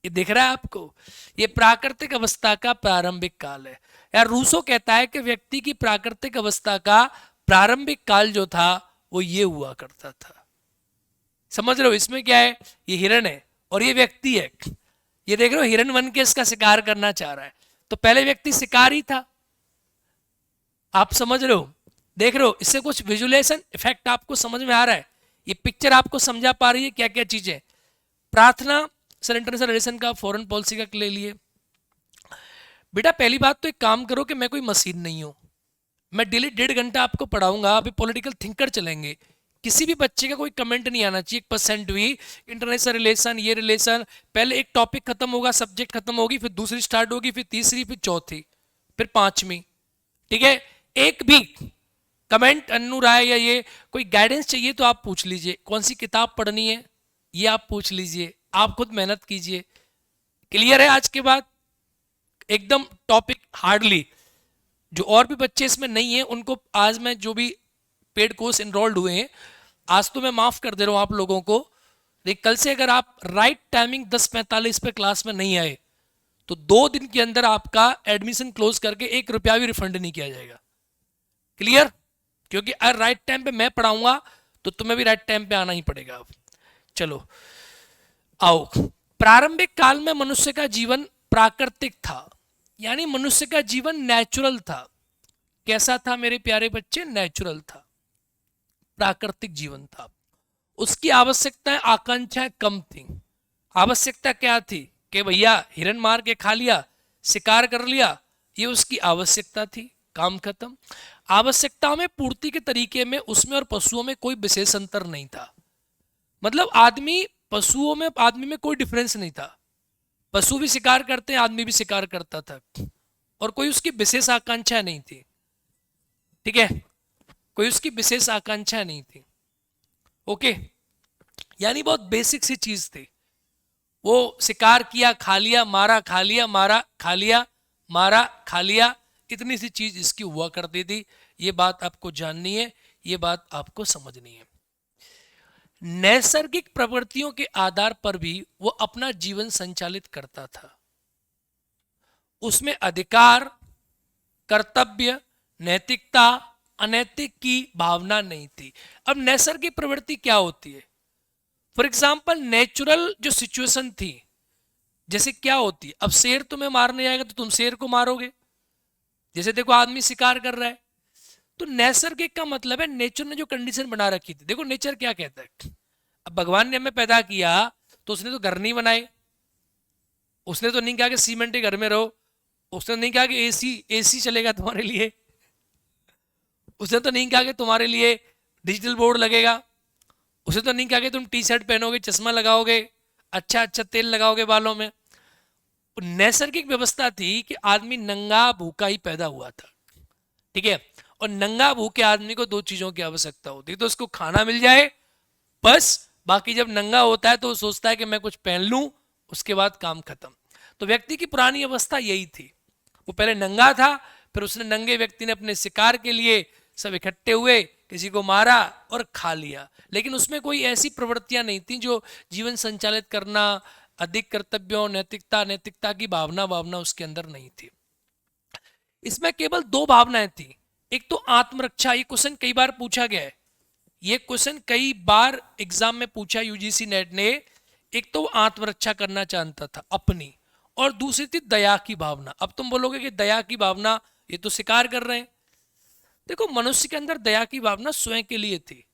ये दिख रहा है आपको? ये प्राकृतिक अवस्था का प्रारंभिक काल है। यार रूसो कहता है कि व्यक्ति की प्राकृतिक अवस्था का प्रारंभिक काल जो था वो ये हुआ करता था। समझ रहे हो? इसमें क्या है, ये हिरण है और ये व्यक्ति है। ये देख रहे हो, हिरण बन के इसका शिकार करना चाह रहा है। तो पहले व्यक्ति शिकारी था। आप समझ रहे हो? देख रहे हो? इससे कुछ विजुअलाइजेशन इफेक्ट आपको समझ में आ रहा है? ये पिक्चर आपको समझा पा रही है क्या क्या चीजें? प्रार्थना सर इंटरनेशनल रिलेशन का, फॉरेन पॉलिसी का ले लिए। बेटा पहली बात तो एक काम करो कि मैं कोई मशीन नहीं हूं। मैं डेली 1.5 घंटा आपको पढ़ाऊंगा, अभी पॉलिटिकल थिंकर चलेंगे। किसी भी बच्चे का कोई कमेंट नहीं आना चाहिए 1% भी। इंटरनेशनल रिलेशन, ये रिलेशन, पहले एक टॉपिक खत्म होगा, सब्जेक्ट खत्म होगी, फिर दूसरी स्टार्ट होगी, फिर तीसरी, फिर चौथी, फिर पांचवी। ठीक है। एक भी कमेंट अन्नू राय या ये कोई गाइडेंस चाहिए तो आप पूछ लीजिए, कौन सी किताब पढ़नी है ये आप पूछ लीजिए, आप खुद मेहनत कीजिए। क्लियर है आज के बाद? एकदम टॉपिक हार्डली। जो और भी बच्चे इसमें नहीं है उनको आज मैं, जो भी पेड कोर्स इनरोल्ड हुए हैं, आज तो मैं माफ कर दे रहा हूं आप लोगों को। लेकिन कल से अगर आप राइट टाइमिंग 10:45 पे क्लास में नहीं आए तो 2 दिन के अंदर आपका एडमिशन क्लोज करके 1 रुपया भी रिफंड नहीं किया जाएगा। क्लियर? क्योंकि अगर राइट टाइम पे मैं पढ़ाऊंगा तो तुम्हें भी राइट टाइम पे आना ही पड़ेगा। अब चलो आओ। प्रारंभिक काल में मनुष्य का जीवन प्राकृतिक था, यानी मनुष्य का जीवन नेचुरल था। कैसा था मेरे प्यारे बच्चे? नेचुरल था, प्राकृतिक जीवन था। उसकी आवश्यकताएं, आकांक्षाएं कम थी। आवश्यकता क्या थी कि भैया हिरन मार के खा लिया, शिकार कर लिया, ये उसकी आवश्यकता थी। काम खत्म। आवश्यकताओं में पूर्ति के तरीके में उसमें और पशुओं में कोई विशेष अंतर नहीं था। मतलब आदमी, पशुओं में आदमी में कोई डिफरेंस नहीं था। पशु भी शिकार करते हैं, आदमी भी शिकार करता था, और कोई उसकी विशेष आकांक्षा नहीं थी। ठीक है, कोई उसकी विशेष आकांक्षा नहीं थी। ओके, यानी बहुत बेसिक सी चीज थी। वो शिकार किया, खा लिया, मारा, खा लिया, मारा, खा लिया, मारा, खा लिया, इतनी सी चीज इसकी हुआ करती थी। ये बात आपको जाननी है, ये बात आपको समझनी है। नैसर्गिक प्रवृत्तियों के आधार पर भी वो अपना जीवन संचालित करता था। उसमें अधिकार, कर्तव्य, नैतिकता, अनैतिक की भावना नहीं थी। अब नैसर्गिक प्रवृत्ति क्या होती है? फॉर एग्जाम्पल नेचुरल जो सिचुएशन थी, जैसे क्या होती है, अब शेर तुम्हें मारने आएगा तो तुम शेर को मारोगे। जैसे देखो आदमी शिकार कर रहा है, तो नैसर्गिक का मतलब है नेचर ने जो कंडीशन बना रखी थी। देखो नेचर क्या कहता है, अब भगवान ने हमें पैदा किया तो उसने तो घर नहीं बनाए। उसने तो नहीं कहा कि सीमेंट के घर में रहो, उसने नहीं कहा कि एसी एसी चलेगा तुम्हारे लिए, उसने तो नहीं कहा कि तुम्हारे लिए डिजिटल बोर्ड लगेगा, उसने तो नहीं कहा कि तुम टी शर्ट पहनोगे, चश्मा लगाओगे, अच्छा अच्छा तेल लगाओगे बालों में। नैसर्गिक व्यवस्था थी कि आदमी नंगा भूखा ही पैदा हुआ था। ठीक है, और नंगा भूखे आदमी को 2 चीजों की आवश्यकता होती है, तो उसको खाना मिल जाए बस। बाकी जब नंगा होता है तो वो सोचता है कि मैं कुछ पहन लूं, उसके बाद काम खत्म। तो व्यक्ति की पुरानी अवस्था यही थी। वो पहले नंगा था, फिर उसने, नंगे व्यक्ति ने अपने शिकार के लिए सब इकट्ठे हुए, किसी को मारा और खा लिया। लेकिन उसमें कोई ऐसी प्रवृत्तियां नहीं थी जो जीवन संचालित करना, अधिक कर्तव्यों, नैतिकता, नैतिकता की भावना उसके अंदर नहीं थी। इसमें केवल 2 भावनाएं थी। एक तो आत्मरक्षा, ये क्वेश्चन कई बार पूछा गया है, ये क्वेश्चन कई बार एग्जाम में पूछा यूजीसी नेट ने। एक तो आत्मरक्षा करना चाहता था अपनी, और दूसरी थी दया की भावना। अब तुम बोलोगे कि दया की भावना, ये तो शिकार कर रहे हैं। देखो मनुष्य के अंदर दया की भावना स्वयं के लिए थी।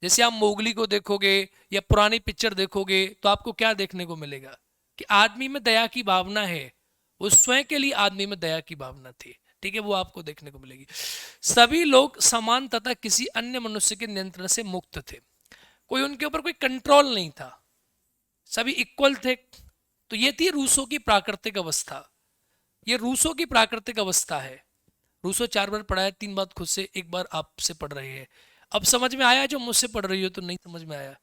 जैसे आप मोगली को देखोगे या पुरानी पिक्चर देखोगे तो आपको क्या देखने को मिलेगा कि आदमी में दया की भावना है, वो स्वयं के लिए आदमी में दया की भावना थी। ठीक है, वो आपको देखने को मिलेगी। सभी लोग समान तथा किसी अन्य मनुष्य के नियंत्रण से मुक्त थे। कोई उनके ऊपर कोई कंट्रोल नहीं था, सभी इक्वल थे। तो ये थी रूसों की प्राकृतिक अवस्था। ये रूसों की प्राकृतिक अवस्था है। रूसो 4 बार पढ़ा है, 3 बार खुद से, 1 बार आपसे पढ़ रहे हैं। अब समझ में आया? जो मुझसे पढ़ रही हो तो नहीं समझ में आया?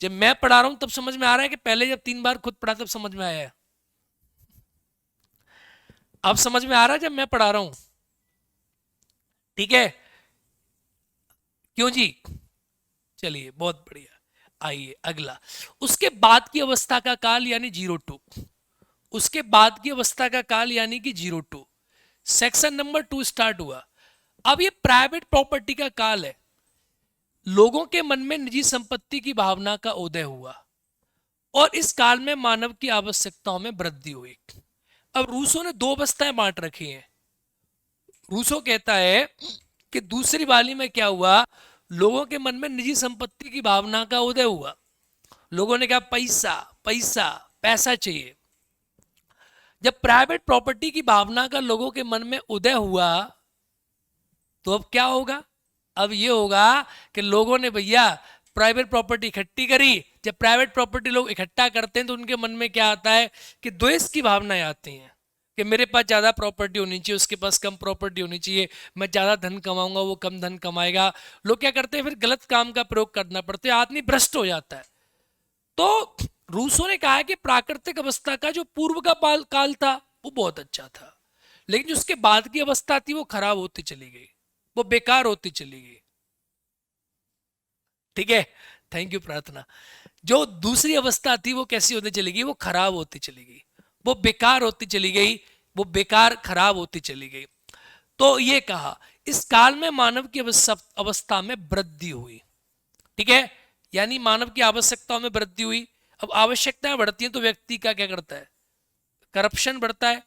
जब मैं पढ़ा रहा हूं तब समझ में आ रहा है कि पहले जब 3 बार खुद पढ़ा तब समझ में आया है? अब समझ में आ रहा है जब मैं पढ़ा रहा हूं? ठीक है, क्यों जी? चलिए बहुत बढ़िया। आइए अगला, उसके बाद की अवस्था का काल यानी 0 to। उसके बाद की अवस्था का काल यानी कि 0 to। सेक्शन नंबर 2 स्टार्ट हुआ। अब ये प्राइवेट प्रॉपर्टी का काल है। लोगों के मन में निजी संपत्ति की भावना का उदय हुआ और इस काल में मानव की आवश्यकताओं में वृद्धि हुई। अब रूसो ने 2 अवस्थाएं बांट रखी हैं। रूसो कहता है कि दूसरी वाली में क्या हुआ, लोगों के मन में निजी संपत्ति की भावना का उदय हुआ। लोगों ने कहा पैसा पैसा पैसा चाहिए। जब प्राइवेट प्रॉपर्टी की भावना का लोगों के मन में उदय हुआ तो अब क्या होगा? अब ये होगा कि लोगों ने भैया प्राइवेट प्रॉपर्टी इकट्ठी करी। जब प्राइवेट प्रॉपर्टी लोग इकट्ठा करते हैं तो उनके मन में क्या आता है कि द्वेष की भावनाएं आती हैं कि मेरे पास ज्यादा प्रॉपर्टी होनी चाहिए, उसके पास कम प्रॉपर्टी होनी चाहिए, मैं ज्यादा धन कमाऊंगा, वो कम धन कमाएगा। लोग क्या करते हैं, फिर गलत काम का प्रयोग करना पड़ता है, आदमी भ्रष्ट हो जाता है। तो रूसो ने कहा है कि प्राकृतिक अवस्था का जो पूर्व का काल था वो बहुत अच्छा था, लेकिन जो उसके बाद की अवस्था थी वो खराब होती चली गई, वो बेकार होती चली गई। ठीक है, थैंक यू प्रार्थना। जो दूसरी अवस्था थी वो कैसी होती चली गई? वो खराब होती चली गई, वो बेकार होती चली गई, वो बेकार खराब होती चली गई। तो ये कहा इस काल में मानव की अवस्था में वृद्धि हुई। ठीक है, यानी मानव की आवश्यकताओं में वृद्धि हुई। अब आवश्यकताएं बढ़ती हैं तो व्यक्ति का क्या करता है? करप्शन बढ़ता है।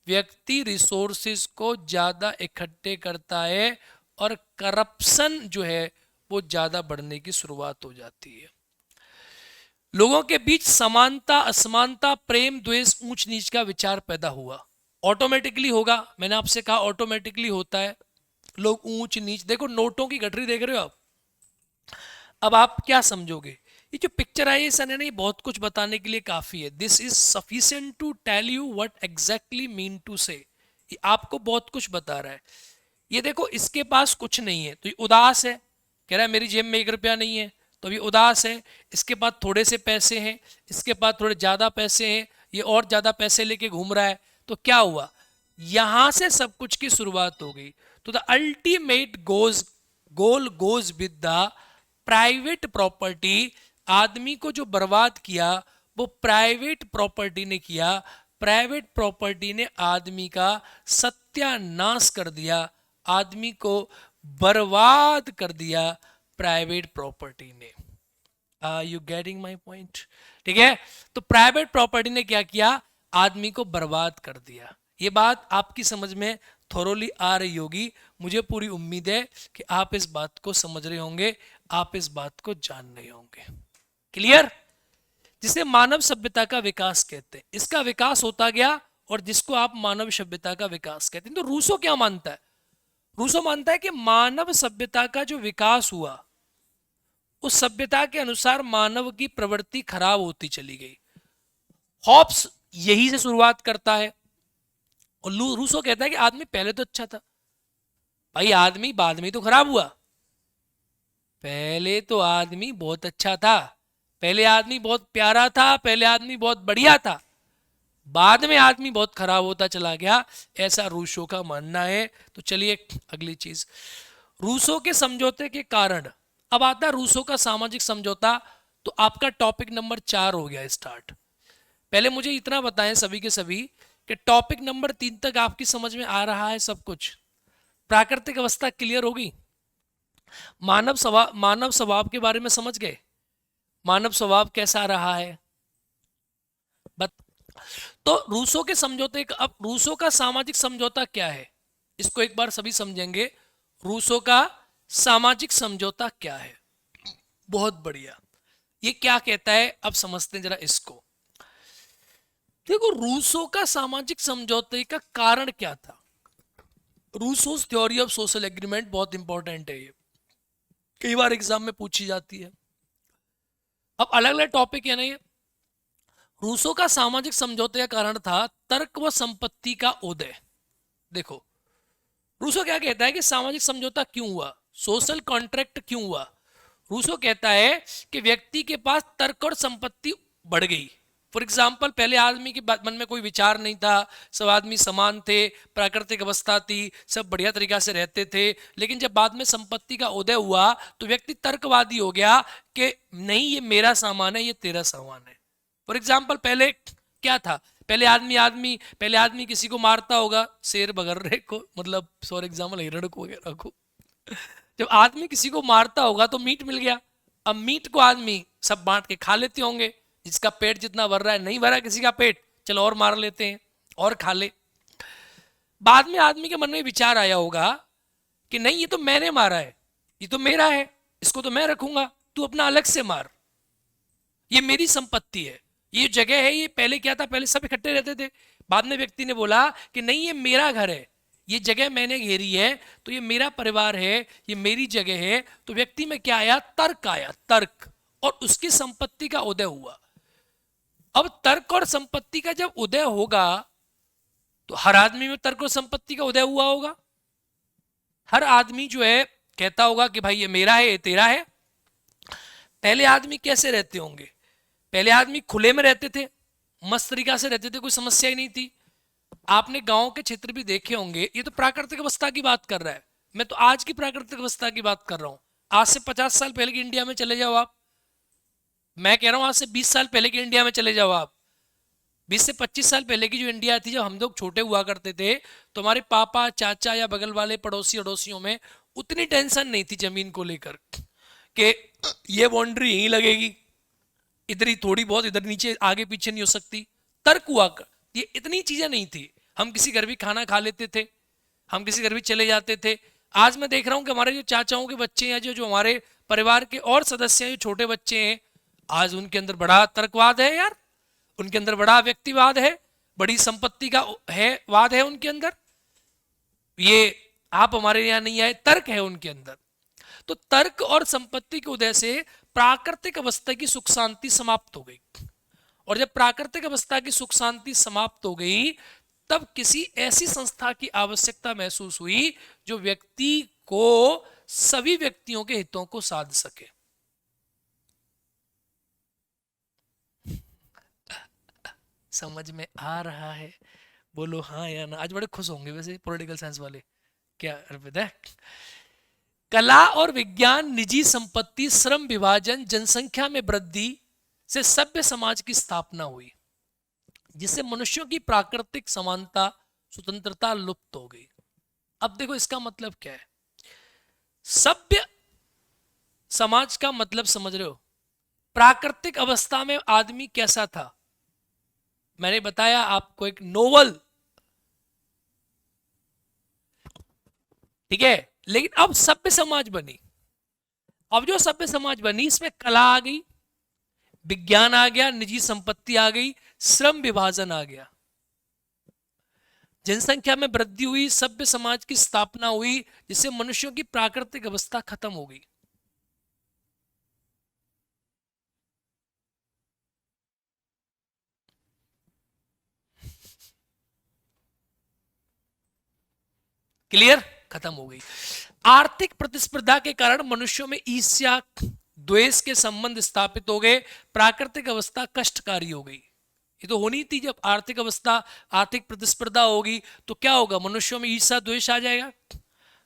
व्यक्ति रिसोर्सेज को ज्यादा इकट्ठे करता है और करप्शन जो है वो ज्यादा बढ़ने की शुरुआत हो जाती है। लोगों के बीच समानता असमानता प्रेम द्वेष ऊंच नीच का विचार पैदा हुआ। ऑटोमेटिकली होगा, मैंने आपसे कहा ऑटोमेटिकली होता है। लोग ऊंच नीच, देखो नोटों की गठरी देख रहे हो आप। अब आप क्या समझोगे? ये जो पिक्चर आई है सर ने बहुत कुछ बताने के लिए काफी है। This is sufficient to tell you what exactly mean to say. ये आपको बहुत कुछ बता रहा है। ये देखो इसके पास कुछ नहीं है तो ये उदास है, कह रहा है मेरी जेब में 1 रुपया नहीं है, तो ये उदास है। इसके पास थोड़े से पैसे हैं, इसके पास थोड़े ज्यादा पैसे हैं, ये और ज्यादा पैसे लेके घूम रहा है। तो क्या हुआ? यहां से सब कुछ की शुरुआत हो गई। तो the ultimate goal goes with the private property. आदमी को जो बर्बाद किया वो प्राइवेट प्रॉपर्टी ने किया। प्राइवेट प्रॉपर्टी ने आदमी का सत्यानाश कर दिया, आदमी को बर्बाद कर दिया प्राइवेट प्रॉपर्टी ने। Are you getting my point? ठीक है, तो प्राइवेट प्रॉपर्टी ने क्या किया? आदमी को बर्बाद कर दिया। ये बात आपकी समझ में थोरोली आ रही होगी। मुझे पूरी उम्मीद है कि आप इस बात को समझ रहे होंगे, आप इस बात को जान रहे होंगे। क्लियर? जिसे मानव सभ्यता का विकास कहते हैं, इसका विकास होता गया और जिसको आप मानव सभ्यता का विकास कहते हैं। तो रूसो क्या मानता है? रूसो मानता है कि मानव सभ्यता का जो विकास हुआ उस सभ्यता के अनुसार मानव की प्रवृत्ति खराब होती चली गई। हॉब्स यही से शुरुआत करता है और रूसो कहता है कि आदमी पहले तो अच्छा था। भाई आदमी बाद में तो खराब हुआ, पहले तो आदमी बहुत अच्छा था, पहले आदमी बहुत प्यारा था, पहले आदमी बहुत बढ़िया था, बाद में आदमी बहुत खराब होता चला गया। ऐसा रूसो का मानना है। तो चलिए अगली चीज, रूसो के समझौते के कारण। अब आता है रूसो का सामाजिक समझौता। तो आपका टॉपिक नंबर 4 हो गया स्टार्ट। पहले मुझे इतना बताएं सभी के सभी कि टॉपिक नंबर 3 तक आपकी समझ में आ रहा है सब कुछ? प्राकृतिक अवस्था क्लियर होगी? मानव स्वभाव के बारे में समझ गए? मानव स्वभाव कैसा रहा है? बत तो रूसो के समझौते का, अब रूसो का सामाजिक समझौता क्या है इसको एक बार सभी समझेंगे। रूसो का सामाजिक समझौता क्या है? बहुत बढ़िया, ये क्या कहता है अब समझते हैं जरा इसको। देखो रूसो का सामाजिक समझौते का कारण क्या था? रूसोस थ्योरी ऑफ सोशल एग्रीमेंट बहुत इंपॉर्टेंट है, ये कई बार एग्जाम में पूछी जाती है। अब अलग अलग टॉपिक है ना ये। रूसो का सामाजिक समझौते का कारण था तर्क व संपत्ति का उदय। देखो रूसो क्या कहता है कि सामाजिक समझौता क्यों हुआ, सोशल कॉन्ट्रैक्ट क्यों हुआ? रूसो कहता है कि व्यक्ति के पास तर्क और संपत्ति बढ़ गई। फॉर एग्जाम्पल पहले आदमी के मन में कोई विचार नहीं था, सब आदमी समान थे, प्राकृतिक अवस्था थी, सब बढ़िया तरीका से रहते थे। लेकिन जब बाद में संपत्ति का उदय हुआ तो व्यक्ति तर्कवादी हो गया कि नहीं ये मेरा सामान है, ये तेरा सामान है। फॉर एग्जाम्पल पहले क्या था? पहले आदमी किसी को मारता होगा, शेर बगैर को, मतलब फॉर एग्जाम्पल हिरण को वगैरह को। जब आदमी किसी को मारता होगा तो मीट मिल गया। अब मीट को आदमी सब बांट के खा लेते होंगे, जिसका पेट जितना भर रहा है, नहीं भरा किसी का पेट, चलो और मार लेते हैं और खा ले। बाद में आदमी के मन में विचार आया होगा कि नहीं ये तो मैंने मारा है, ये तो मेरा है, इसको तो मैं रखूंगा, तू अपना अलग से मार, ये मेरी संपत्ति है, ये जगह है। ये पहले क्या था? पहले सब इकट्ठे रहते थे, बाद में व्यक्ति ने बोला कि नहीं ये मेरा घर है, ये जगह मैंने घेरी है, तो ये मेरा परिवार है, ये मेरी जगह है। तो व्यक्ति में क्या आया? तर्क आया, तर्क, और उसकी संपत्ति का उदय हुआ। अब तर्क और संपत्ति का जब उदय होगा तो हर आदमी में तर्क और संपत्ति का उदय हुआ होगा। हर आदमी जो है कहता होगा कि भाई ये मेरा है, ये तेरा है। पहले आदमी कैसे रहते होंगे? पहले आदमी खुले में रहते थे, मस्त तरीका से रहते थे, कोई समस्या ही नहीं थी। आपने गांव के क्षेत्र भी देखे होंगे। ये तो प्राकृतिक अवस्था की बात कर रहा है, मैं तो आज की प्राकृतिक अवस्था की बात कर रहा हूं। आज से 50 साल पहले की इंडिया में चले जाओ आप, मैं कह रहा हूं आज से 20 साल पहले की इंडिया में चले जाओ आप। 20 से 25 साल पहले की जो इंडिया थी, जब हम लोग छोटे हुआ करते थे, तो हमारे पापा चाचा या बगल वाले पड़ोसी अड़ोसियों में उतनी टेंशन नहीं थी जमीन को लेकर कि ये बाउंड्री यहीं लगेगी, इधर ही थोड़ी बहुत, इधर नीचे आगे पीछे नहीं हो सकती। तर्क हुआ कर, ये इतनी चीजें नहीं थी। हम किसी घर भी खाना खा लेते थे, हम किसी घर भी चले जाते थे। आज मैं देख रहा हूं कि हमारे जो चाचाओं के बच्चे हैं, जो जो हमारे परिवार के और सदस्य हैं, जो छोटे बच्चे हैं, आज उनके अंदर बड़ा तर्कवाद है यार, उनके अंदर बड़ा व्यक्तिवाद है, बड़ी संपत्ति का है वाद है उनके अंदर। ये आप हमारे यहाँ नहीं आए, तर्क है उनके अंदर। तो तर्क और संपत्ति के उदय से प्राकृतिक अवस्था की सुख शांति समाप्त हो गई। और जब प्राकृतिक अवस्था की सुख शांति समाप्त हो गई, तब किसी ऐसी संस्था की आवश्यकता महसूस हुई जो व्यक्ति को सभी व्यक्तियों के हितों को साध सके। समझ में आ रहा है? बोलो हाँ या ना। आज बड़े खुश होंगे वैसे पॉलिटिकल साइंस वाले, क्या अर्पित है? कला और विज्ञान, निजी संपत्ति, श्रम विभाजन, जनसंख्या में वृद्धि से सभ्य समाज की स्थापना हुई, जिससे मनुष्यों की प्राकृतिक समानता, स्वतंत्रता लुप्त हो गई। अब देखो इसका मतलब क्या है? सभ्य समाज का मतलब समझ रहे हो? प्राकृतिक अवस्था में आदमी कैसा था? मैंने बताया आपको, एक नोवल, ठीक है। लेकिन अब सभ्य समाज बनी। अब जो सभ्य समाज बनी, इसमें कला आ गई, विज्ञान आ गया, निजी संपत्ति आ गई, श्रम विभाजन आ गया, जनसंख्या में वृद्धि हुई, सभ्य समाज की स्थापना हुई, जिससे मनुष्यों की प्राकृतिक अवस्था खत्म हो गई। क्लियर? खत्म हो गई। आर्थिक प्रतिस्पर्धा के कारण मनुष्यों में ईर्ष्या, द्वेष के संबंध स्थापित हो गए, प्राकृतिक अवस्था कष्टकारी हो गई। ये तो होनी थी। जब आर्थिक अवस्था, आर्थिक प्रतिस्पर्धा होगी तो क्या होगा? मनुष्यों में ईर्ष्या द्वेष आ जाएगा।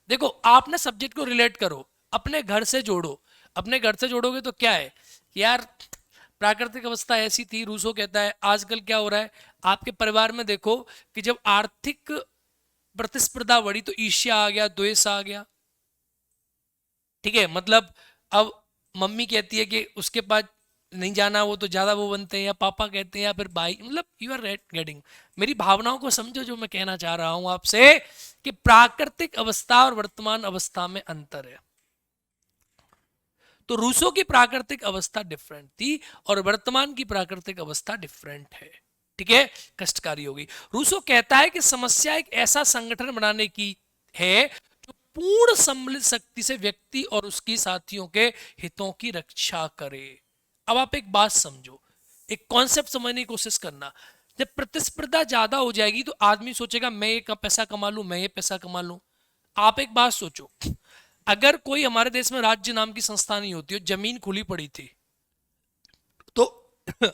देखो, आप ना सब्जेक्ट को रिलेट करो, अपने घर से जोड़ो। अपने घर से जोड़ोगे तो क्या है यार, प्राकृतिक अवस्था ऐसी थी, रूसो कहता है। आजकल क्या हो रहा है आपके परिवार में? देखो कि जब आर्थिक प्रतिस्पर्धा बढ़ी तो ईर्ष्या आ गया, द्वेष आ गया, ठीक है। मतलब अब मम्मी कहती है कि उसके पास नहीं जाना, वो तो ज्यादा वो बनते हैं, या पापा कहते हैं, या फिर भाई, मतलब यू आर गेटिंग, मेरी भावनाओं को समझो जो मैं कहना चाह रहा हूं आपसे, कि प्राकृतिक अवस्था और वर्तमान अवस्था में अंतर है। तो रूसो की प्राकृतिक अवस्था डिफरेंट थी और वर्तमान की प्राकृतिक अवस्था डिफरेंट है, ठीक है। कष्टकारी होगी। रूसो कहता है कि समस्या एक ऐसा संगठन बनाने की है जो पूर्ण सम्मिलित शक्ति से व्यक्ति और उसकी साथियों के हितों की रक्षा करे। अब आप एक बात समझो, एक कॉन्सेप्ट समझने की कोशिश करना। जब प्रतिस्पर्धा ज्यादा हो जाएगी तो आदमी सोचेगा मैं ये पैसा कमा लूं, मैं ये पैसा कमा लूं। आप एक बात सोचो, अगर कोई हमारे देश में राज्य नाम की संस्था नहीं होती और जमीन खुली पड़ी थी, तो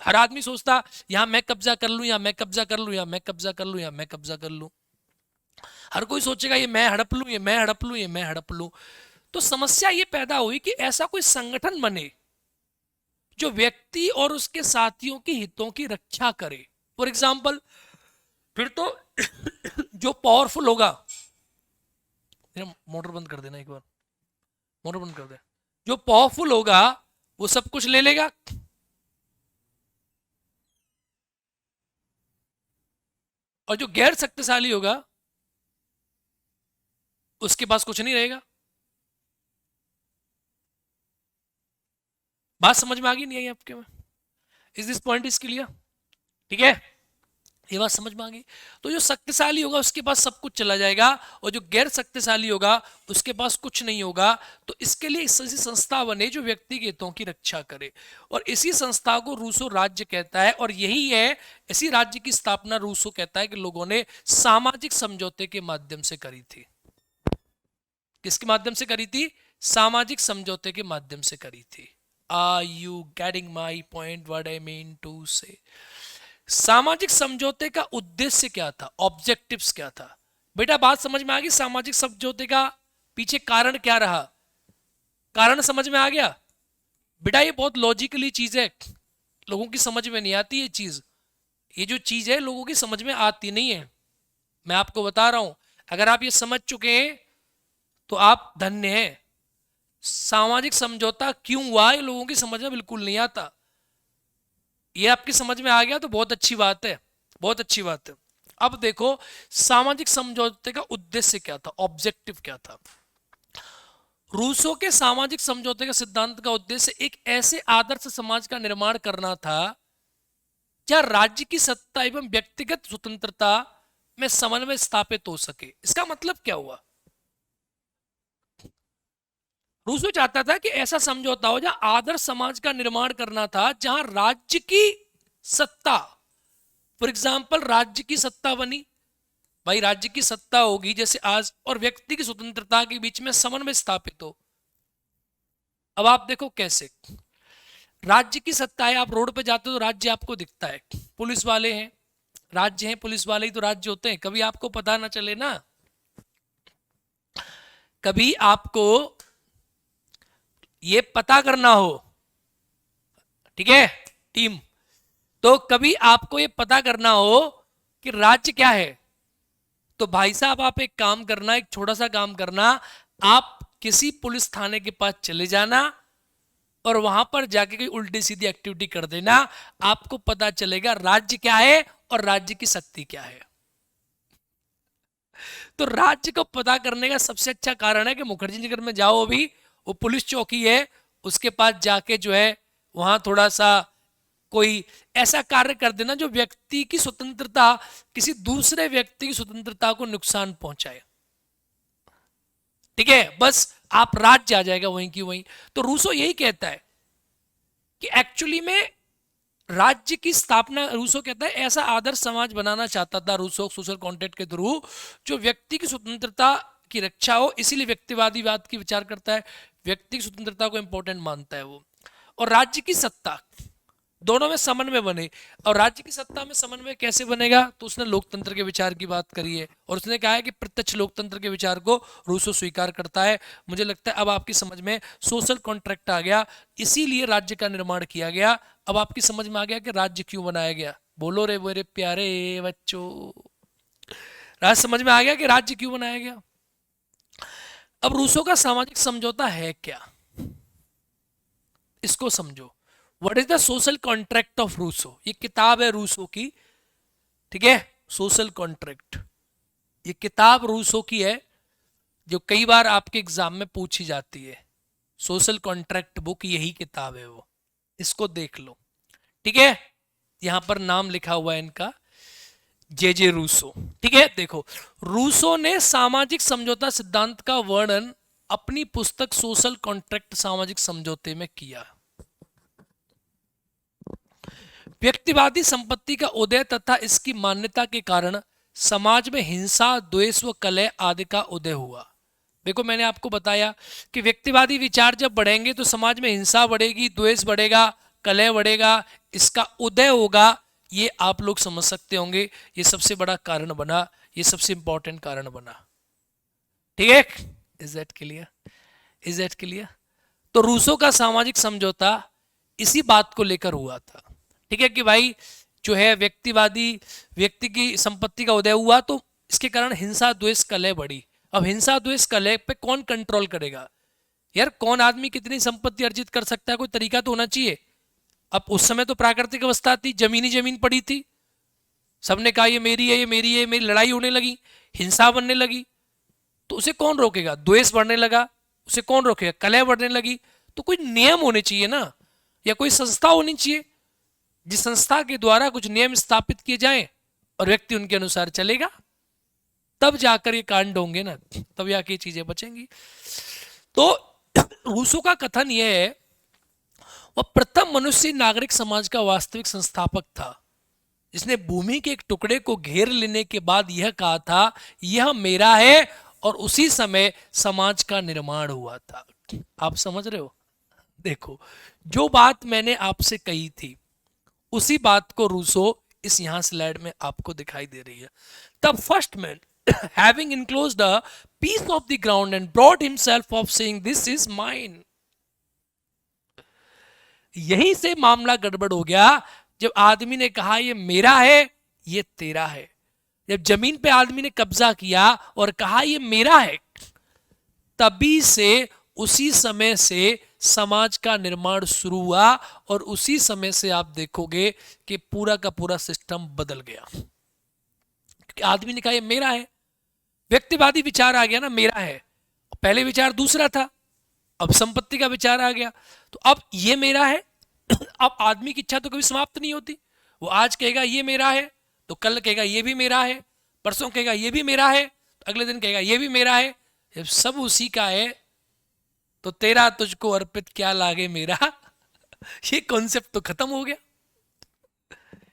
हर आदमी सोचता यहां मैं कब्जा कर लूं, या मैं कब्जा कर लूं, या मैं कब्जा कर लूं, या मैं कब्जा कर लूं। हर कोई सोचेगा ये मैं हड़प लूं, ये मैं हड़प लूं, ये मैं हड़प लूं। तो समस्या ये पैदा हुई कि ऐसा कोई संगठन बने जो व्यक्ति और उसके साथियों के हितों की रक्षा करे। फॉर एग्जाम्पल, फिर तो जो पावरफुल होगा, मोटर बंद कर देना एक बार, मोटर बंद कर दे। जो पावरफुल होगा वो सब कुछ ले लेगा, और जो गैर शक्तिशाली होगा उसके पास कुछ नहीं रहेगा। बात समझ में आ गई नहीं आई आपके में? Is this point is clear? ठीक है। ये बात समझ में आ गई। तो जो शक्तिशाली होगा उसके पास सब कुछ चला जाएगा, और जो गैर शक्तिशाली होगा उसके पास कुछ नहीं होगा। तो इसके लिए ऐसी संस्था बने जो व्यक्ति के हितों की रक्षा करे, और इसी संस्था को रूसो राज्य कहता है। और यही है, इसी राज्य की स्थापना रूसो कहता है कि लोगों ने सामाजिक समझौते के माध्यम से करी थी। किसके माध्यम से करी थी? सामाजिक समझौते के माध्यम से करी थी। Are you getting my point, what I mean to say? सामाजिक समझौते का उद्देश्य क्या था, ऑब्जेक्टिव्स क्या था? बेटा बात समझ में आ गई? सामाजिक समझौते का पीछे कारण क्या रहा? कारण समझ में आ गया? बेटा ये बहुत लॉजिकली चीज है, लोगों की समझ में नहीं आती ये चीज। ये जो चीज है लोगों की समझ में आती नहीं है। मैं आपको बता रहा हूं, अगर आप ये समझ चुके हैं तो आप धन्य हैं। सामाजिक समझौता क्यों हुआ ये लोगों की समझ में बिल्कुल नहीं आता। ये आपकी समझ में आ गया तो बहुत अच्छी बात है, बहुत अच्छी बात है। अब देखो सामाजिक समझौते का उद्देश्य क्या था, ऑब्जेक्टिव क्या था। रूसों के सामाजिक समझौते का सिद्धांत का उद्देश्य एक ऐसे आदर्श समाज का निर्माण करना था जहां राज्य की सत्ता एवं व्यक्तिगत स्वतंत्रता में समन्वय स्थापित हो सके। इसका मतलब क्या हुआ? रूसो चाहता था कि ऐसा समझौता हो जहां आदर्श समाज का निर्माण करना था, जहां राज्य की सत्ता, फॉर एग्जाम्पल राज्य की सत्ता बनी, भाई राज्य की सत्ता होगी जैसे आज, और व्यक्ति की स्वतंत्रता के बीच में समन्वय स्थापित हो। अब आप देखो कैसे राज्य की सत्ता है, आप रोड पे जाते हो तो राज्य आपको दिखता है, पुलिस वाले हैं, राज्य हैं, पुलिस वाले ही तो राज्य होते हैं। कभी आपको पता ना चले ना, कभी आपको ये पता करना हो, ठीक है टीम, तो कभी आपको ये पता करना हो कि राज्य क्या है, तो भाई साहब आप एक काम करना, एक छोटा सा काम करना, आप किसी पुलिस थाने के पास चले जाना और वहां पर जाके कोई उल्टी सीधी एक्टिविटी कर देना, आपको पता चलेगा राज्य क्या है और राज्य की शक्ति क्या है। तो राज्य को पता करने का सबसे अच्छा कारण है कि मुखर्जी नगर में जाओ, अभी वो पुलिस चौकी है, उसके पास जाके जो है वहां थोड़ा सा कोई ऐसा कार्य कर देना जो व्यक्ति की स्वतंत्रता, किसी दूसरे व्यक्ति की स्वतंत्रता को नुकसान पहुंचाए, ठीक है, बस आप राज्य आ जाएगा वहीं की वहीं। तो रूसो यही कहता है कि एक्चुअली में राज्य की स्थापना, रूसो कहता है ऐसा आदर्श समाज बनाना चाहता था रूसो सोशल कॉन्ट्रैक्ट के थ्रू, जो व्यक्ति की स्वतंत्रता की रक्षा हो। इसीलिए व्यक्तिवादीवाद की विचार करता है, व्यक्ति की स्वतंत्रता को इंपॉर्टेंट मानता है वो, और राज्य की सत्ता, दोनों में समन्वय बने। और राज्य की सत्ता में समन्वय कैसे बनेगा, तो उसने लोकतंत्र के विचार की बात करी है, और उसने कहा है कि प्रत्यक्ष लोकतंत्र के विचार को रूसो स्वीकार करता है। मुझे लगता है अब आपकी समझ में सोशल कॉन्ट्रैक्ट आ गया, इसीलिए राज्य का निर्माण किया गया। अब आपकी समझ में आ गया कि राज्य क्यों बनाया गया। बोलो रे मेरे प्यारे बच्चों, राज्य समझ में आ गया कि राज्य क्यों बनाया गया। अब रूसो का सामाजिक समझौता है क्या, इसको समझो। What is the social contract of Rousseau, ये किताब है रूसो की, ठीक है, सोशल कॉन्ट्रैक्ट, ये किताब रूसो की है जो कई बार आपके एग्जाम में पूछी जाती है। सोशल कॉन्ट्रैक्ट बुक यही किताब है वो, इसको देख लो, ठीक है। यहां पर नाम लिखा हुआ है इनका, जे जे रूसो, ठीक है। देखो रूसो ने सामाजिक समझौता सिद्धांत का वर्णन अपनी पुस्तक सोशल कॉन्ट्रैक्ट सामाजिक समझौते में किया। व्यक्तिवादी संपत्ति का उदय तथा इसकी मान्यता के कारण समाज में हिंसा, द्वेष व कलह आदि का उदय हुआ। देखो मैंने आपको बताया कि व्यक्तिवादी विचार जब बढ़ेंगे तो समाज में हिंसा बढ़ेगी, द्वेष बढ़ेगा, कलह बढ़ेगा, इसका उदय होगा। ये आप लोग समझ सकते होंगे, ये सबसे बड़ा कारण बना, ये सबसे इंपॉर्टेंट कारण बना, ठीक है। Is that clear, is that clear? तो रूसो का सामाजिक समझौता इसी बात को लेकर हुआ था, ठीक है, कि भाई जो है व्यक्तिवादी, व्यक्ति की संपत्ति का उदय हुआ तो इसके कारण हिंसा, द्वेष, कलह बढ़ी। अब हिंसा, द्वेष, कलह पे कौन कंट्रोल करेगा यार? कौन आदमी कितनी संपत्ति अर्जित कर सकता है, कोई तरीका तो होना चाहिए। अब उस समय तो प्राकृतिक अवस्था थी, जमीनी जमीन पड़ी थी, सबने कहा ये मेरी है, ये मेरी है, मेरी, लड़ाई होने लगी, हिंसा बनने लगी, तो उसे कौन रोकेगा? द्वेष बढ़ने लगा, उसे कौन रोकेगा? कलह बढ़ने लगी। तो कोई नियम होने चाहिए ना, या कोई संस्था होनी चाहिए जिस संस्था के द्वारा कुछ नियम स्थापित किए जाएं, और व्यक्ति उनके अनुसार चलेगा, तब जाकर ये कांड होंगे ना, तब जाके ये चीजें बचेंगी। तो रूसो का कथन यह है, वह प्रथम मनुष्य नागरिक समाज का वास्तविक संस्थापक था, जिसने भूमि के एक टुकड़े को घेर लेने के बाद यह कहा था यह मेरा है, और उसी समय समाज का निर्माण हुआ था। आप समझ रहे हो? देखो, जो बात मैंने आपसे कही थी उसी बात को रूसो इस यहां स्लाइड में आपको दिखाई दे रही है। The first man having enclosed a piece of the ground and brought himself of saying this is mine. यहीं से मामला गड़बड़ हो गया, जब आदमी ने कहा ये मेरा है, ये तेरा है। जब जमीन पे आदमी ने कब्जा किया और कहा ये मेरा है, तभी से उसी समय से समाज का निर्माण शुरू हुआ, और उसी समय से आप देखोगे कि पूरा का पूरा सिस्टम बदल गया। क्योंकि आदमी ने कहा ये मेरा है, व्यक्तिवादी विचार आ गया ना, मेरा है। पहले विचार दूसरा था, अब संपत्ति का विचार आ गया, तो अब ये मेरा है। अब आदमी की इच्छा तो कभी समाप्त नहीं होती। वो आज कहेगा ये मेरा है, तो कल कहेगा ये भी मेरा है, परसों कहेगा ये भी मेरा है, तो अगले दिन कहेगा ये भी मेरा है। जब सब उसी का है तो तेरा तुझको अर्पित क्या लागे मेरा, ये कॉन्सेप्ट तो खत्म हो गया,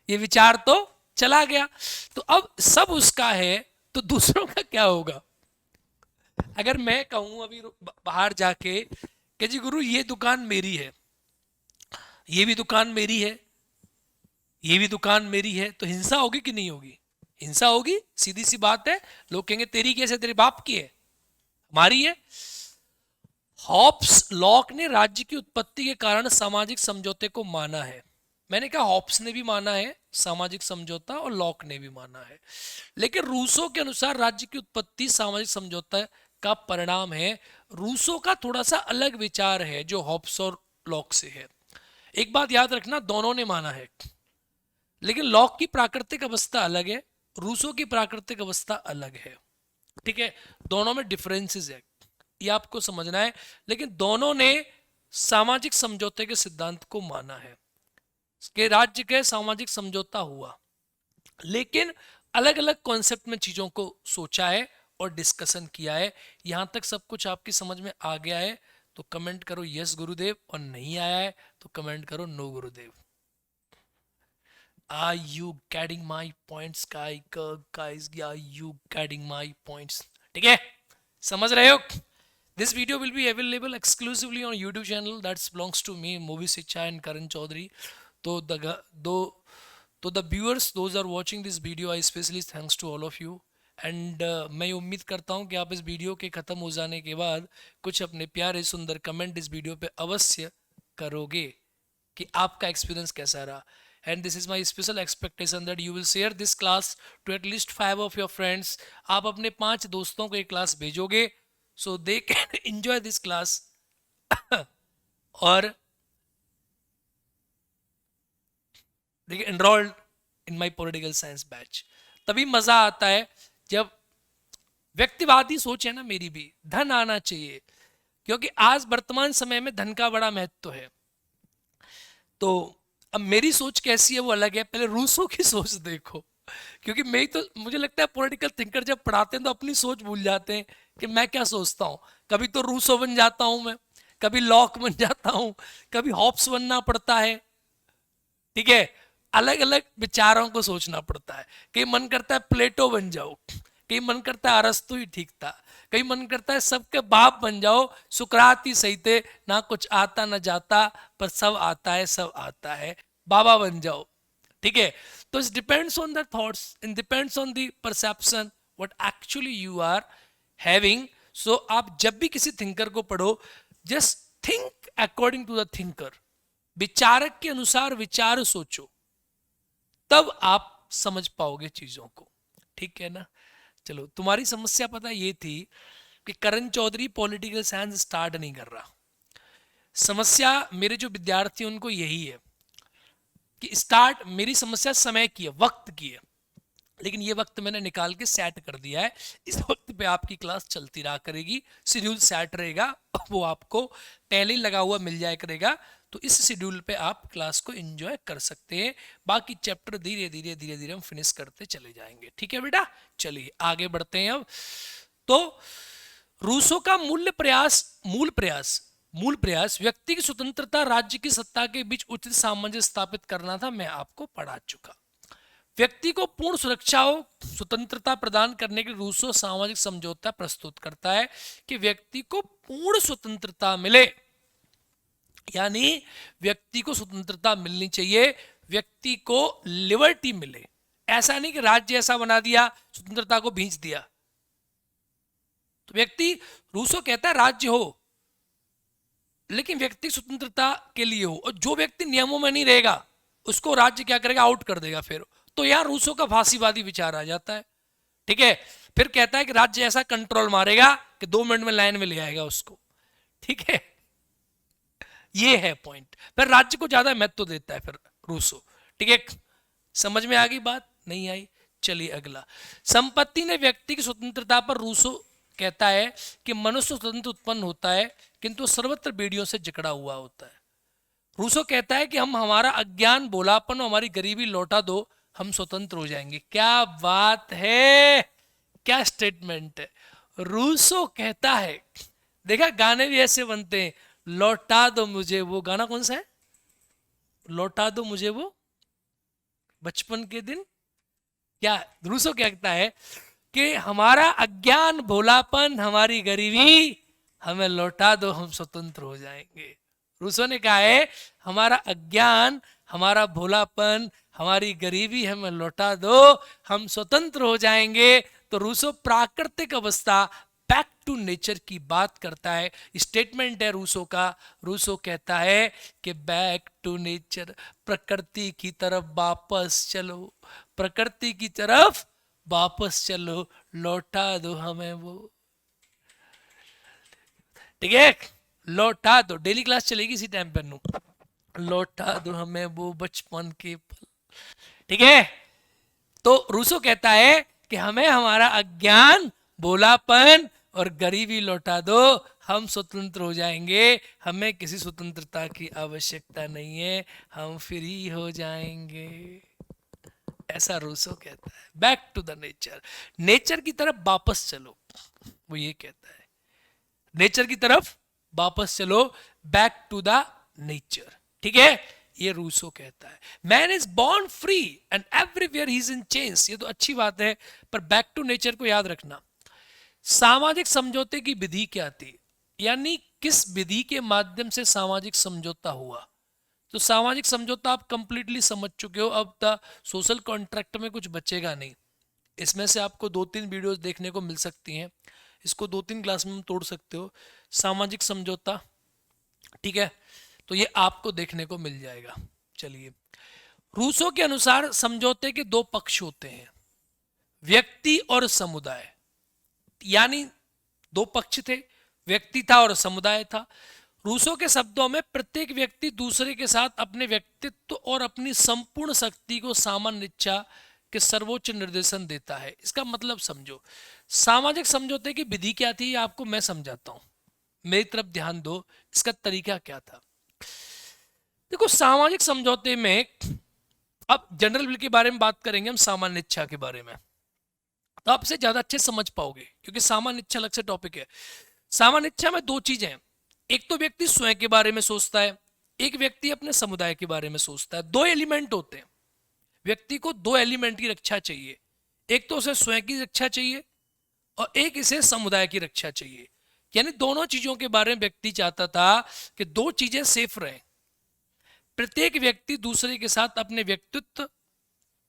ये विचार तो चला गया। तो अब सब उसका है तो दूसरों का क्या होगा? अगर मैं कहूं अभी बाहर जाके कि जी गुरु ये दुकान मेरी है, ये भी दुकान मेरी है, ये भी दुकान मेरी है, तो हिंसा होगी कि नहीं होगी? हिंसा होगी, सीधी सी बात है। लोग कहेंगे तेरी कैसे, तेरे बाप की है, हमारी है। हॉब्स लॉक ने राज्य की उत्पत्ति के कारण सामाजिक समझौते को माना है। मैंने कहा हॉब्स ने भी माना है सामाजिक समझौता, और लॉक ने भी माना है, लेकिन रूसो के अनुसार राज्य की उत्पत्ति सामाजिक समझौता का परिणाम है। रूसो का थोड़ा सा अलग विचार है जो हॉब्स और लॉक से है। एक बात याद रखना, दोनों ने माना है, लेकिन लॉक की प्राकृतिक अवस्था अलग है, रूसो की प्राकृतिक अवस्था अलग है। ठीक है, दोनों में डिफरेंसेस है, ये आपको समझना है। लेकिन दोनों ने सामाजिक समझौते के सिद्धांत को माना है कि राज्य के सामाजिक समझौता हुआ, लेकिन अलग अलग कॉन्सेप्ट में चीजों को सोचा है और डिस्कशन किया है। यहां तक सब कुछ आपकी समझ में आ गया है तो कमेंट करो यस गुरुदेव, और नहीं आया है तो कमेंट करो no Gurudev. Are you getting my points, guys? Are you getting my points? ठीक है, समझ रहे हो? This video will be available exclusively on YouTube channel that belongs to me, Movie Sicha and Karan Chaudhary. तो the viewers, those are watching this video, I especially thanks to all of you. And मैं उम्मीद करता हूँ कि आप इस video के ख़त्म हो जाने के बाद कुछ अपने प्यारे सुंदर कमेंट इस वीडियो पे अवश्य करोगे कि आपका एक्सपीरियंस कैसा रहा। And this is my special expectation that you will share this class to at least 5 of your friends. आप अपने 5 दोस्तों को ये क्लास भेजोगे so they can enjoy this class और देखिए enrolled in my political science batch. तभी मज़ा आता है जब व्यक्तिवादी सोच है ना, मेरी भी धन आना चाहिए, क्योंकि आज वर्तमान समय में धन का बड़ा महत्व है। तो अब मेरी सोच कैसी है वो अलग है, पहले रूसों की सोच देखो, क्योंकि मैं तो मुझे लगता है पॉलिटिकल थिंकर जब पढ़ाते हैं तो अपनी सोच भूल जाते हैं कि मैं क्या सोचता हूँ। कभी तो रूसो बन जाता हूं मैं, कभी लॉक बन जाता हूं, कभी हॉब्स बनना पड़ता है। ठीक है, अलग अलग विचारों को सोचना पड़ता है। कहीं मन करता है प्लेटो बन जाओ, कहीं मन करता है अरस्तु ही ठीक था, कहीं मन करता है सबके बाप बन जाओ, सुकरात ही सही थे, ना कुछ आता ना जाता पर सब आता है, सब आता है, बाबा बन जाओ। ठीक है, तो it depends on the thoughts, it depends on the perception what actually you are having. So आप जब भी किसी थिंकर को पढ़ो, just think according to the thinker, विचारक के अनुसार विचार सोचो, तब आप समझ पाओगे चीजों को। ठीक है ना? चलो, तुम्हारी समस्या पता ये थी कि करण चौधरी पॉलिटिकल साइंस स्टार्ट नहीं कर रहा। समस्या मेरे जो विद्यार्थी उनको यही है कि स्टार्ट, मेरी समस्या समय की है, वक्त की है, लेकिन ये वक्त मैंने निकाल के सेट कर दिया है। इस वक्त पे आपकी क्लास चलती रहा करेगी, शेड्यूल सेट रहेगा, वो आपको पहले ही लगा हुआ मिल जाया करेगा। तो इस शेड्यूल पे आप क्लास को एंजॉय कर सकते हैं। बाकी चैप्टर धीरे धीरे धीरे धीरे हम फिनिश करते चले जाएंगे। ठीक है बेटा, चलिए आगे बढ़ते हैं अब। तो रूसो का मूल प्रयास व्यक्ति की स्वतंत्रता राज्य की सत्ता के बीच उचित सामंजस्य स्थापित करना था, मैं आपको पढ़ा चुका। व्यक्ति को पूर्ण सुरक्षा और स्वतंत्रता प्रदान करने के लिए रूसो सामाजिक समझौता प्रस्तुत करता है कि व्यक्ति को पूर्ण स्वतंत्रता मिले, यानी व्यक्ति को स्वतंत्रता मिलनी चाहिए, व्यक्ति को लिबर्टी मिले। ऐसा नहीं कि राज्य ऐसा बना दिया, स्वतंत्रता को भींच दिया। तो व्यक्ति, रूसो कहता है राज्य हो लेकिन व्यक्ति स्वतंत्रता के लिए हो, और जो व्यक्ति नियमों में नहीं रहेगा उसको राज्य क्या करेगा, आउट कर देगा। फिर तो यहां रूसो का फांसीवादी विचार आ जाता है। ठीक है, फिर कहता है कि राज्य ऐसा कंट्रोल मारेगा कि 2 मिनट में लाइन में ले आएगा उसको। ठीक है, ये है पॉइंट। फिर राज्य को ज्यादा महत्व देता है फिर रूसो। ठीक है, समझ में आ गई बात, नहीं आई? चलिए अगला, संपत्ति ने व्यक्ति की स्वतंत्रता पर रूसो कहता है कि मनुष्य स्वतंत्र उत्पन्न होता है किंतु सर्वत्र बेड़ियों से जकड़ा हुआ होता है। रूसो कहता है कि हम हमारा अज्ञान, भोलापन और हमारी गरीबी लौटा दो, हम स्वतंत्र हो जाएंगे। क्या बात है, क्या स्टेटमेंट है। रूसो कहता है, देखा गाने भी ऐसे बनते हैं, लौटा दो मुझे वो, गाना कौन सा है, लौटा दो मुझे वो बचपन के दिन। क्या रूसो कहता है कि हमारा अज्ञान, भोलापन, हमारी गरीबी हमें लौटा दो, हम स्वतंत्र हो जाएंगे। रूसो ने कहा है हमारा अज्ञान, हमारा भोलापन, हमारी गरीबी हमें लौटा दो, हम स्वतंत्र हो जाएंगे। तो रूसो प्राकृतिक अवस्था, बैक टू नेचर की बात करता है। स्टेटमेंट है रूसो का। रूसो कहता है कि बैक टू नेचर, प्रकृति की तरफ वापस चलो, प्रकृति की तरफ वापस चलो, लौटा दो हमें वो। ठीक है, लौटा दो, डेली क्लास चलेगी इसी टाइम पर, लौटा दो हमें वो बचपन के पल। ठीक है, तो रूसो कहता है कि हमें हमारा अज्ञान, भोलापन और गरीबी लौटा दो, हम स्वतंत्र हो जाएंगे, हमें किसी स्वतंत्रता की आवश्यकता नहीं है, हम फ्री हो जाएंगे। ऐसा रूसो कहता है। Back to the nature, nature की तरफ वापस चलो, वो ये कहता है, नेचर की तरफ वापस चलो, बैक टू द नेचर। ठीक है, ये रूसो कहता है। Man is born free and everywhere he is in change. ये तो अच्छी बात है, पर बैक टू नेचर को याद रखना। सामाजिक समझौते की विधि क्या थी, यानी किस विधि के माध्यम से सामाजिक समझौता हुआ। तो सामाजिक समझौता आप कंप्लीटली समझ चुके हो, अब द सोशल कॉन्ट्रैक्ट में कुछ बचेगा नहीं। इसमें से आपको 2-3 वीडियोस देखने को मिल सकती हैं, इसको 2-3 क्लास में हम तोड़ सकते हो। सामाजिक समझौता, ठीक है, तो ये आपको देखने को मिल जाएगा। चलिए, रूसो के अनुसार समझौते के 2 पक्ष होते हैं, व्यक्ति और समुदाय। यानी 2 पक्ष थे, व्यक्ति था और समुदाय था। रूसो के शब्दों में प्रत्येक व्यक्ति दूसरे के साथ अपने व्यक्तित्व और अपनी संपूर्ण शक्ति को सामान्य इच्छा के सर्वोच्च निर्देशन देता है। इसका मतलब समझो, सामाजिक समझौते की विधि क्या थी आपको मैं समझाता हूं, मेरी तरफ ध्यान दो, इसका तरीका क्या था। देखो, सामाजिक समझौते में, अब जनरल विल के बारे में बात करेंगे हम, सामान्य इच्छा के बारे में, तो आपसे ज्यादा अच्छे समझ पाओगे, क्योंकि सामान्य इच्छा अलग से टॉपिक है। सामान्य इच्छा में 2 चीजें हैं, एक तो व्यक्ति स्वयं के बारे में सोचता है, एक व्यक्ति अपने समुदाय के बारे में सोचता है। 2 एलिमेंट होते हैं, व्यक्ति को 2 एलिमेंट की रक्षा चाहिए, एक तो उसे स्वयं की रक्षा चाहिए और एक इसे समुदाय की रक्षा चाहिए। यानी दोनों चीजों के बारे में व्यक्ति चाहता था कि 2 चीजें सेफ रहें। प्रत्येक व्यक्ति दूसरे के साथ अपने व्यक्तित्व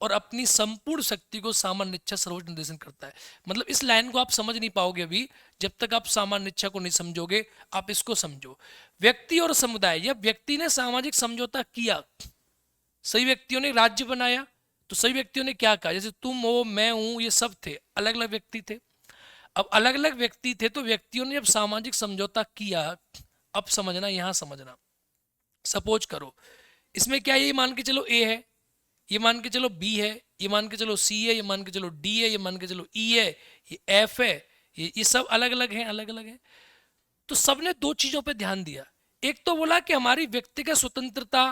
और अपनी संपूर्ण शक्ति को सामान्य इच्छा सर्वोच्च निर्देशन करता है। मतलब इस लाइन को आप समझ नहीं पाओगे अभी, जब तक आप सामान्य इच्छा को नहीं समझोगे। आप इसको समझो, व्यक्ति और समुदाय। जब व्यक्ति ने सामाजिक समझौता किया, सही व्यक्तियों ने राज्य बनाया, तो सही व्यक्तियों ने क्या कहा, जैसे तुम हो, मैं हूं, ये सब थे, अलग अलग व्यक्ति थे। अब अलग अलग व्यक्ति थे तो व्यक्तियों ने जब सामाजिक समझौता किया, अब समझना, यहां समझना, सपोज करो इसमें क्या, ये मान के चलो ए है, ये मान के चलो बी है, ये मान के चलो सी है, ये मान के चलो डी है, ये मान के चलो ई है, ये एफ है, ये सब अलग अलग हैं, अलग अलग है। तो सबने 2 चीजों पे ध्यान दिया, एक तो बोला कि हमारी व्यक्तिगत स्वतंत्रता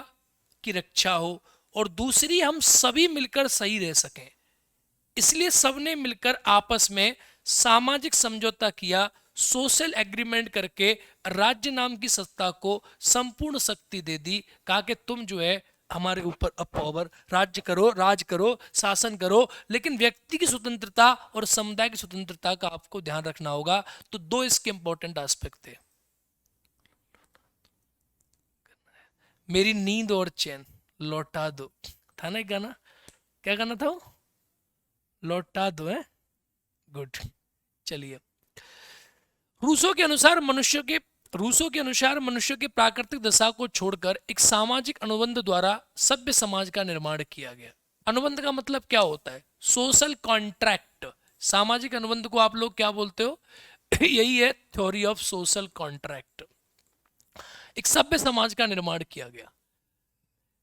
की रक्षा हो, और दूसरी हम सभी मिलकर सही रह सकें। इसलिए सबने मिलकर आपस में सामाजिक समझौता किया, सोशल एग्रीमेंट करके राज्य नाम की सत्ता को संपूर्ण शक्ति दे दी। कहा कि तुम जो है हमारे ऊपर अब पावर राज्य करो, राज करो, शासन करो, लेकिन व्यक्ति की स्वतंत्रता और समुदाय की स्वतंत्रता का आपको ध्यान रखना होगा। तो दो इसके इंपॉर्टेंट एस्पेक्ट थे, मेरी नींद और चैन लौटा दो, था ना एक गाना, क्या गाना था वो, लौटा दो है। गुड। चलिए, रूसो के अनुसार मनुष्य के रूसो के अनुसार मनुष्य की प्राकृतिक दशा को छोड़कर एक सामाजिक अनुबंध द्वारा सभ्य समाज का निर्माण किया गया। अनुबंध का मतलब क्या होता है? Social contract. सामाजिक अनुबंध को आप लोग क्या बोलते हो? यही है थ्योरी ऑफ सोशल कॉन्ट्रैक्ट। एक सभ्य समाज का निर्माण किया गया।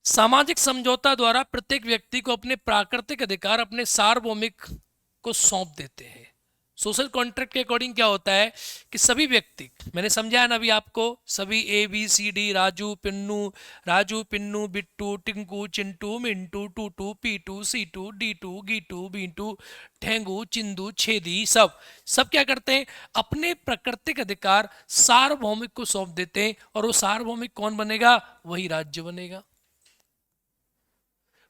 सामाजिक समझौता द्वारा प्रत्येक व्यक्ति को अपने प्राकृतिक अधिकार अपने सार्वभौमिक को सौंप देते हैं। सोशल कॉन्ट्रैक्ट के अकॉर्डिंग क्या होता है कि सभी व्यक्ति, मैंने समझाया ना अभी आपको, सभी ABCD, राजू पिन्नू बिट्टू टिंकू चिंटू मिंटू टूटू पीटू सीटू डीटू गीटू बीटू ठेंगू चिंदू छेदी, सब सब क्या करते हैं? अपने प्राकृतिक अधिकार सार्वभौमिक को सौंप देते हैं, और वो सार्वभौमिक कौन बनेगा? वही राज्य बनेगा।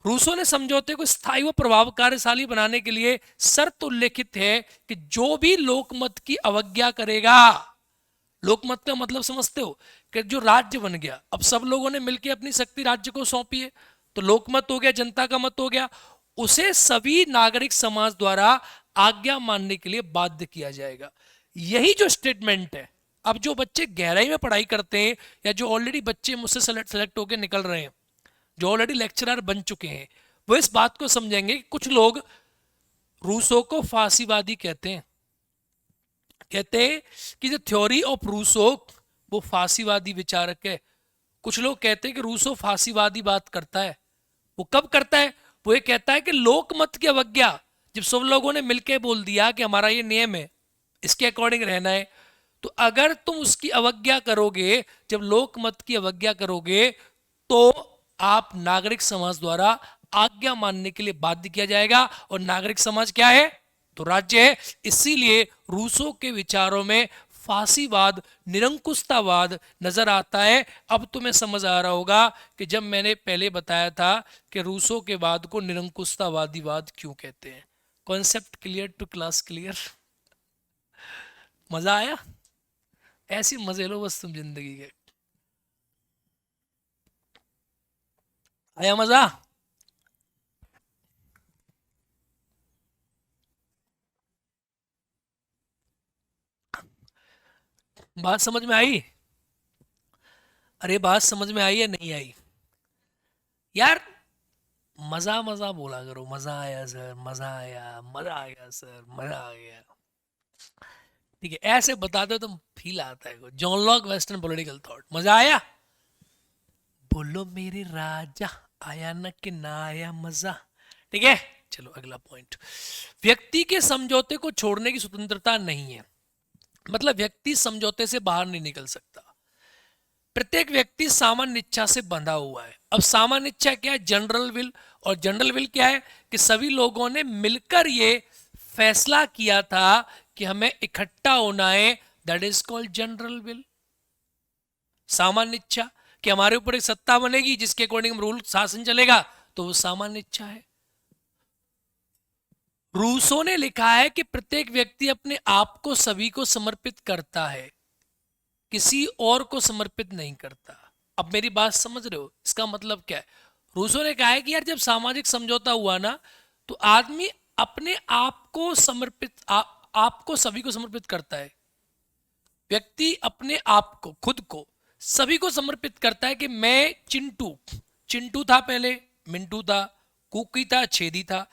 रूसो ने समझौते को स्थायी व प्रभावशाली बनाने के लिए शर्त उल्लेखित है कि जो भी लोकमत की अवज्ञा करेगा, लोकमत का मतलब समझते हो कि जो राज्य बन गया, अब सब लोगों ने मिलकर अपनी शक्ति राज्य को सौंपी है, तो लोकमत हो गया, जनता का मत हो गया, उसे सभी नागरिक समाज द्वारा आज्ञा मानने के लिए बाध्य किया जाएगा। यही जो स्टेटमेंट है, अब जो बच्चे गहराई में पढ़ाई करते हैं, या जो ऑलरेडी बच्चे मुझसे सेलेक्ट होकर निकल रहे हैं, जो ऑलरेडी लेक्चरर बन चुके हैं, वो इस बात को समझेंगे कि कुछ लोग रूसो को फांसीवादी कहते हैं। कहते हैं कि जो थ्योरी ऑफ रूसो वो फांसीवादी विचारक है। कुछ लोग कहते हैं कि रूसो फांसीवादी बात करता है। वो कब करता है? वो ये कहता है कि लोकमत की अवज्ञा, जब सब लोगों ने मिलकर बोल दिया कि हमारा ये नियम है, इसके अकॉर्डिंग रहना है, तो अगर तुम उसकी अवज्ञा करोगे, जब लोकमत की अवज्ञा करोगे, तो आप नागरिक समाज द्वारा आज्ञा मानने के लिए बाध्य किया जाएगा। और नागरिक समाज क्या है? तो राज्य है। इसीलिए रूसो के विचारों में फांसीवाद, निरंकुशतावाद नजर आता है। अब तुम्हें समझ आ रहा होगा कि जब मैंने पहले बताया था कि रूसो के वाद को निरंकुशतावादीवाद क्यों कहते हैं। Concept clear to class clear? मजा आया? ऐसी मजे लो बस तुम जिंदगी के। आया मजा? बात समझ में आई? अरे बात समझ में आई या नहीं आई यार? मजा मजा बोला करो, मजा आया सर, मजा आया, मजा आ गया सर, मजा आ गया। ठीक है, ऐसे बता दो तो फील आता है। John Locke, western political thought. मजा आया? बोलो मेरे राजा, आया ना कि ना आया मजा? ठीक है, चलो अगला पॉइंट। व्यक्ति के समझौते को छोड़ने की स्वतंत्रता नहीं है, मतलब व्यक्ति समझौते से बाहर नहीं निकल सकता। प्रत्येक व्यक्ति सामान्य इच्छा से बंधा हुआ है। अब सामान्य इच्छा क्या है? General will. और जनरल विल क्या है? कि सभी लोगों ने मिलकर ये फैसला किया था कि हमें इकट्ठा होना है, that is called general will. सामान्य इच्छा कि हमारे ऊपर एक सत्ता बनेगी जिसके अकॉर्डिंग रूल शासन चलेगा, तो वो सामान्य इच्छा है। रूसो ने लिखा है कि प्रत्येक व्यक्ति अपने आप को सभी को समर्पित करता है, किसी और को समर्पित नहीं करता। अब मेरी बात समझ रहे हो? इसका मतलब क्या है? रूसो ने कहा है कि यार जब सामाजिक समझौता हुआ ना, तो आदमी अपने आप को समर्पित, आपको सभी को समर्पित करता है। व्यक्ति अपने आप को, खुद को सभी को समर्पित करता है कि मैं चिंटू, चिंटू था पहले, मिंटू था, कुकी था, छेदी था।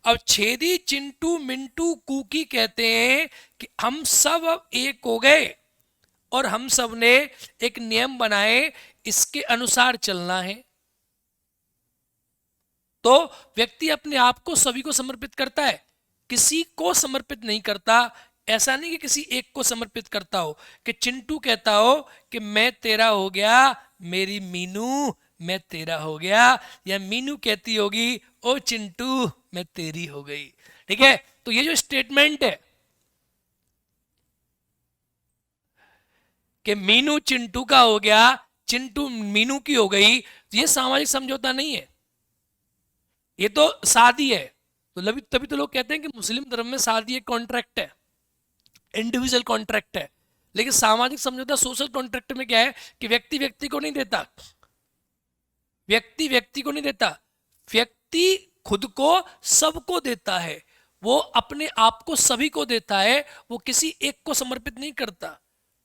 अब छेदी, चिंटू, मिंटू, कुकी कहते हैं कि हम सब अब एक हो गए, और हम सब ने एक नियम बनाए, इसके अनुसार चलना है। तो व्यक्ति अपने आप को सभी को समर्पित करता है, किसी को समर्पित नहीं करता। ऐसा नहीं कि किसी एक को समर्पित करता हो, कि चिंटू कहता हो कि मैं तेरा हो गया मेरी मीनू, मैं तेरा हो गया, या मीनू कहती होगी ओ चिंटू मैं तेरी हो गई। ठीक है, तो ये जो स्टेटमेंट है कि मीनू चिंटू का हो गया, चिंटू मीनू की हो गई, तो ये सामाजिक समझौता नहीं है, ये तो शादी है। तो तभी तभी तो लोग कहते हैं कि मुस्लिम धर्म में शादी एक कॉन्ट्रैक्ट है, इंडिविजुअल कॉन्ट्रैक्ट है। लेकिन सामाजिक समझौता सोशल कॉन्ट्रैक्ट में क्या है कि व्यक्ति व्यक्ति को नहीं देता, व्यक्ति व्यक्ति को नहीं देता, व्यक्ति खुद को सबको देता है, वो अपने आप को सभी को देता है, वो किसी एक को समर्पित नहीं करता।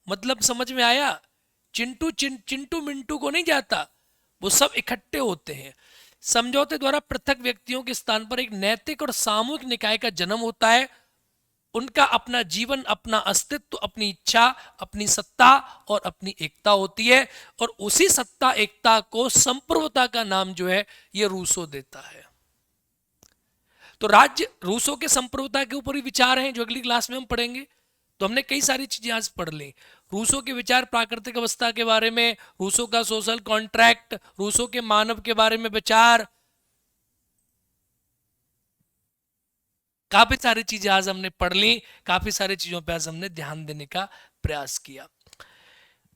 मतलब समझ में आया? चिंटू मिंटू को नहीं जाता, वो सब इकट्ठे होते हैं। समझौते द्वारा पृथक व्यक्तियों के स्थान पर एक नैतिक और सामूहिक निकाय का जन्म होता है। उनका अपना जीवन, अपना अस्तित्व, अपनी इच्छा, अपनी सत्ता और अपनी एकता होती है, और उसी सत्ता एकता को संप्रभुता का नाम जो है ये रूसो देता है। तो राज्य रूसो के संप्रभुता के ऊपर ही विचार हैं जो अगली क्लास में हम पढ़ेंगे। तो हमने कई सारी चीजें आज पढ़ ली, रूसो के विचार प्राकृतिक अवस्था के बारे में, रूसो का सोशल कॉन्ट्रैक्ट, रूसो के मानव के बारे में विचार, काफी सारी चीजें आज हमने पढ़ ली, काफी सारी चीजों पे आज हमने ध्यान देने का प्रयास किया।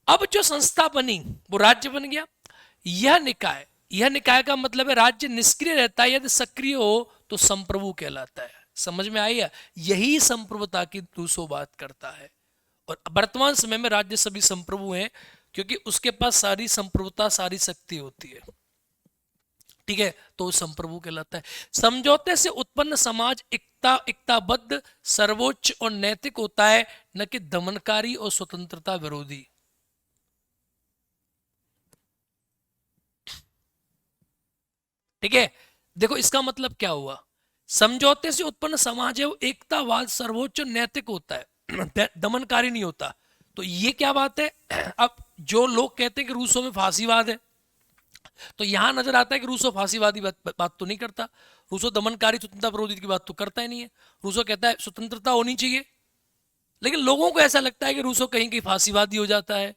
अब जो संस्था बनी वो राज्य बन गया। यह निकाय का मतलब है राज्य निष्क्रिय रहता है, यदि सक्रिय हो तो संप्रभु कहलाता है। समझ में आई है? यही संप्रभुता की रूसो बात करता है। और वर्तमान समय में राज्य सभी संप्रभु हैं, क्योंकि उसके पास सारी संप्रभुता, सारी शक्ति होती है। ठीक है, तो संप्रभु कहलाता है। समझौते से उत्पन्न समाज एकताबद्ध, सर्वोच्च और नैतिक होता है, न कि दमनकारी और स्वतंत्रता विरोधी। ठीक है, देखो इसका मतलब क्या हुआ। समझौते से उत्पन्न समाज है वो एकतावाद, सर्वोच्च नैतिक होता है, दमनकारी नहीं होता। तो ये क्या बात है? अब जो लोग कहते हैं कि रूसो में फांसीवाद है, तो यहां नजर आता है कि रूसो फांसीवादी बात तो नहीं करता, रूसो दमनकारी स्वतंत्रता विरोधी की बात तो करता ही नहीं है। रूसो कहता है स्वतंत्रता होनी चाहिए, लेकिन लोगों को ऐसा लगता है कि रूसो कहीं कहीं फांसीवादी हो जाता है।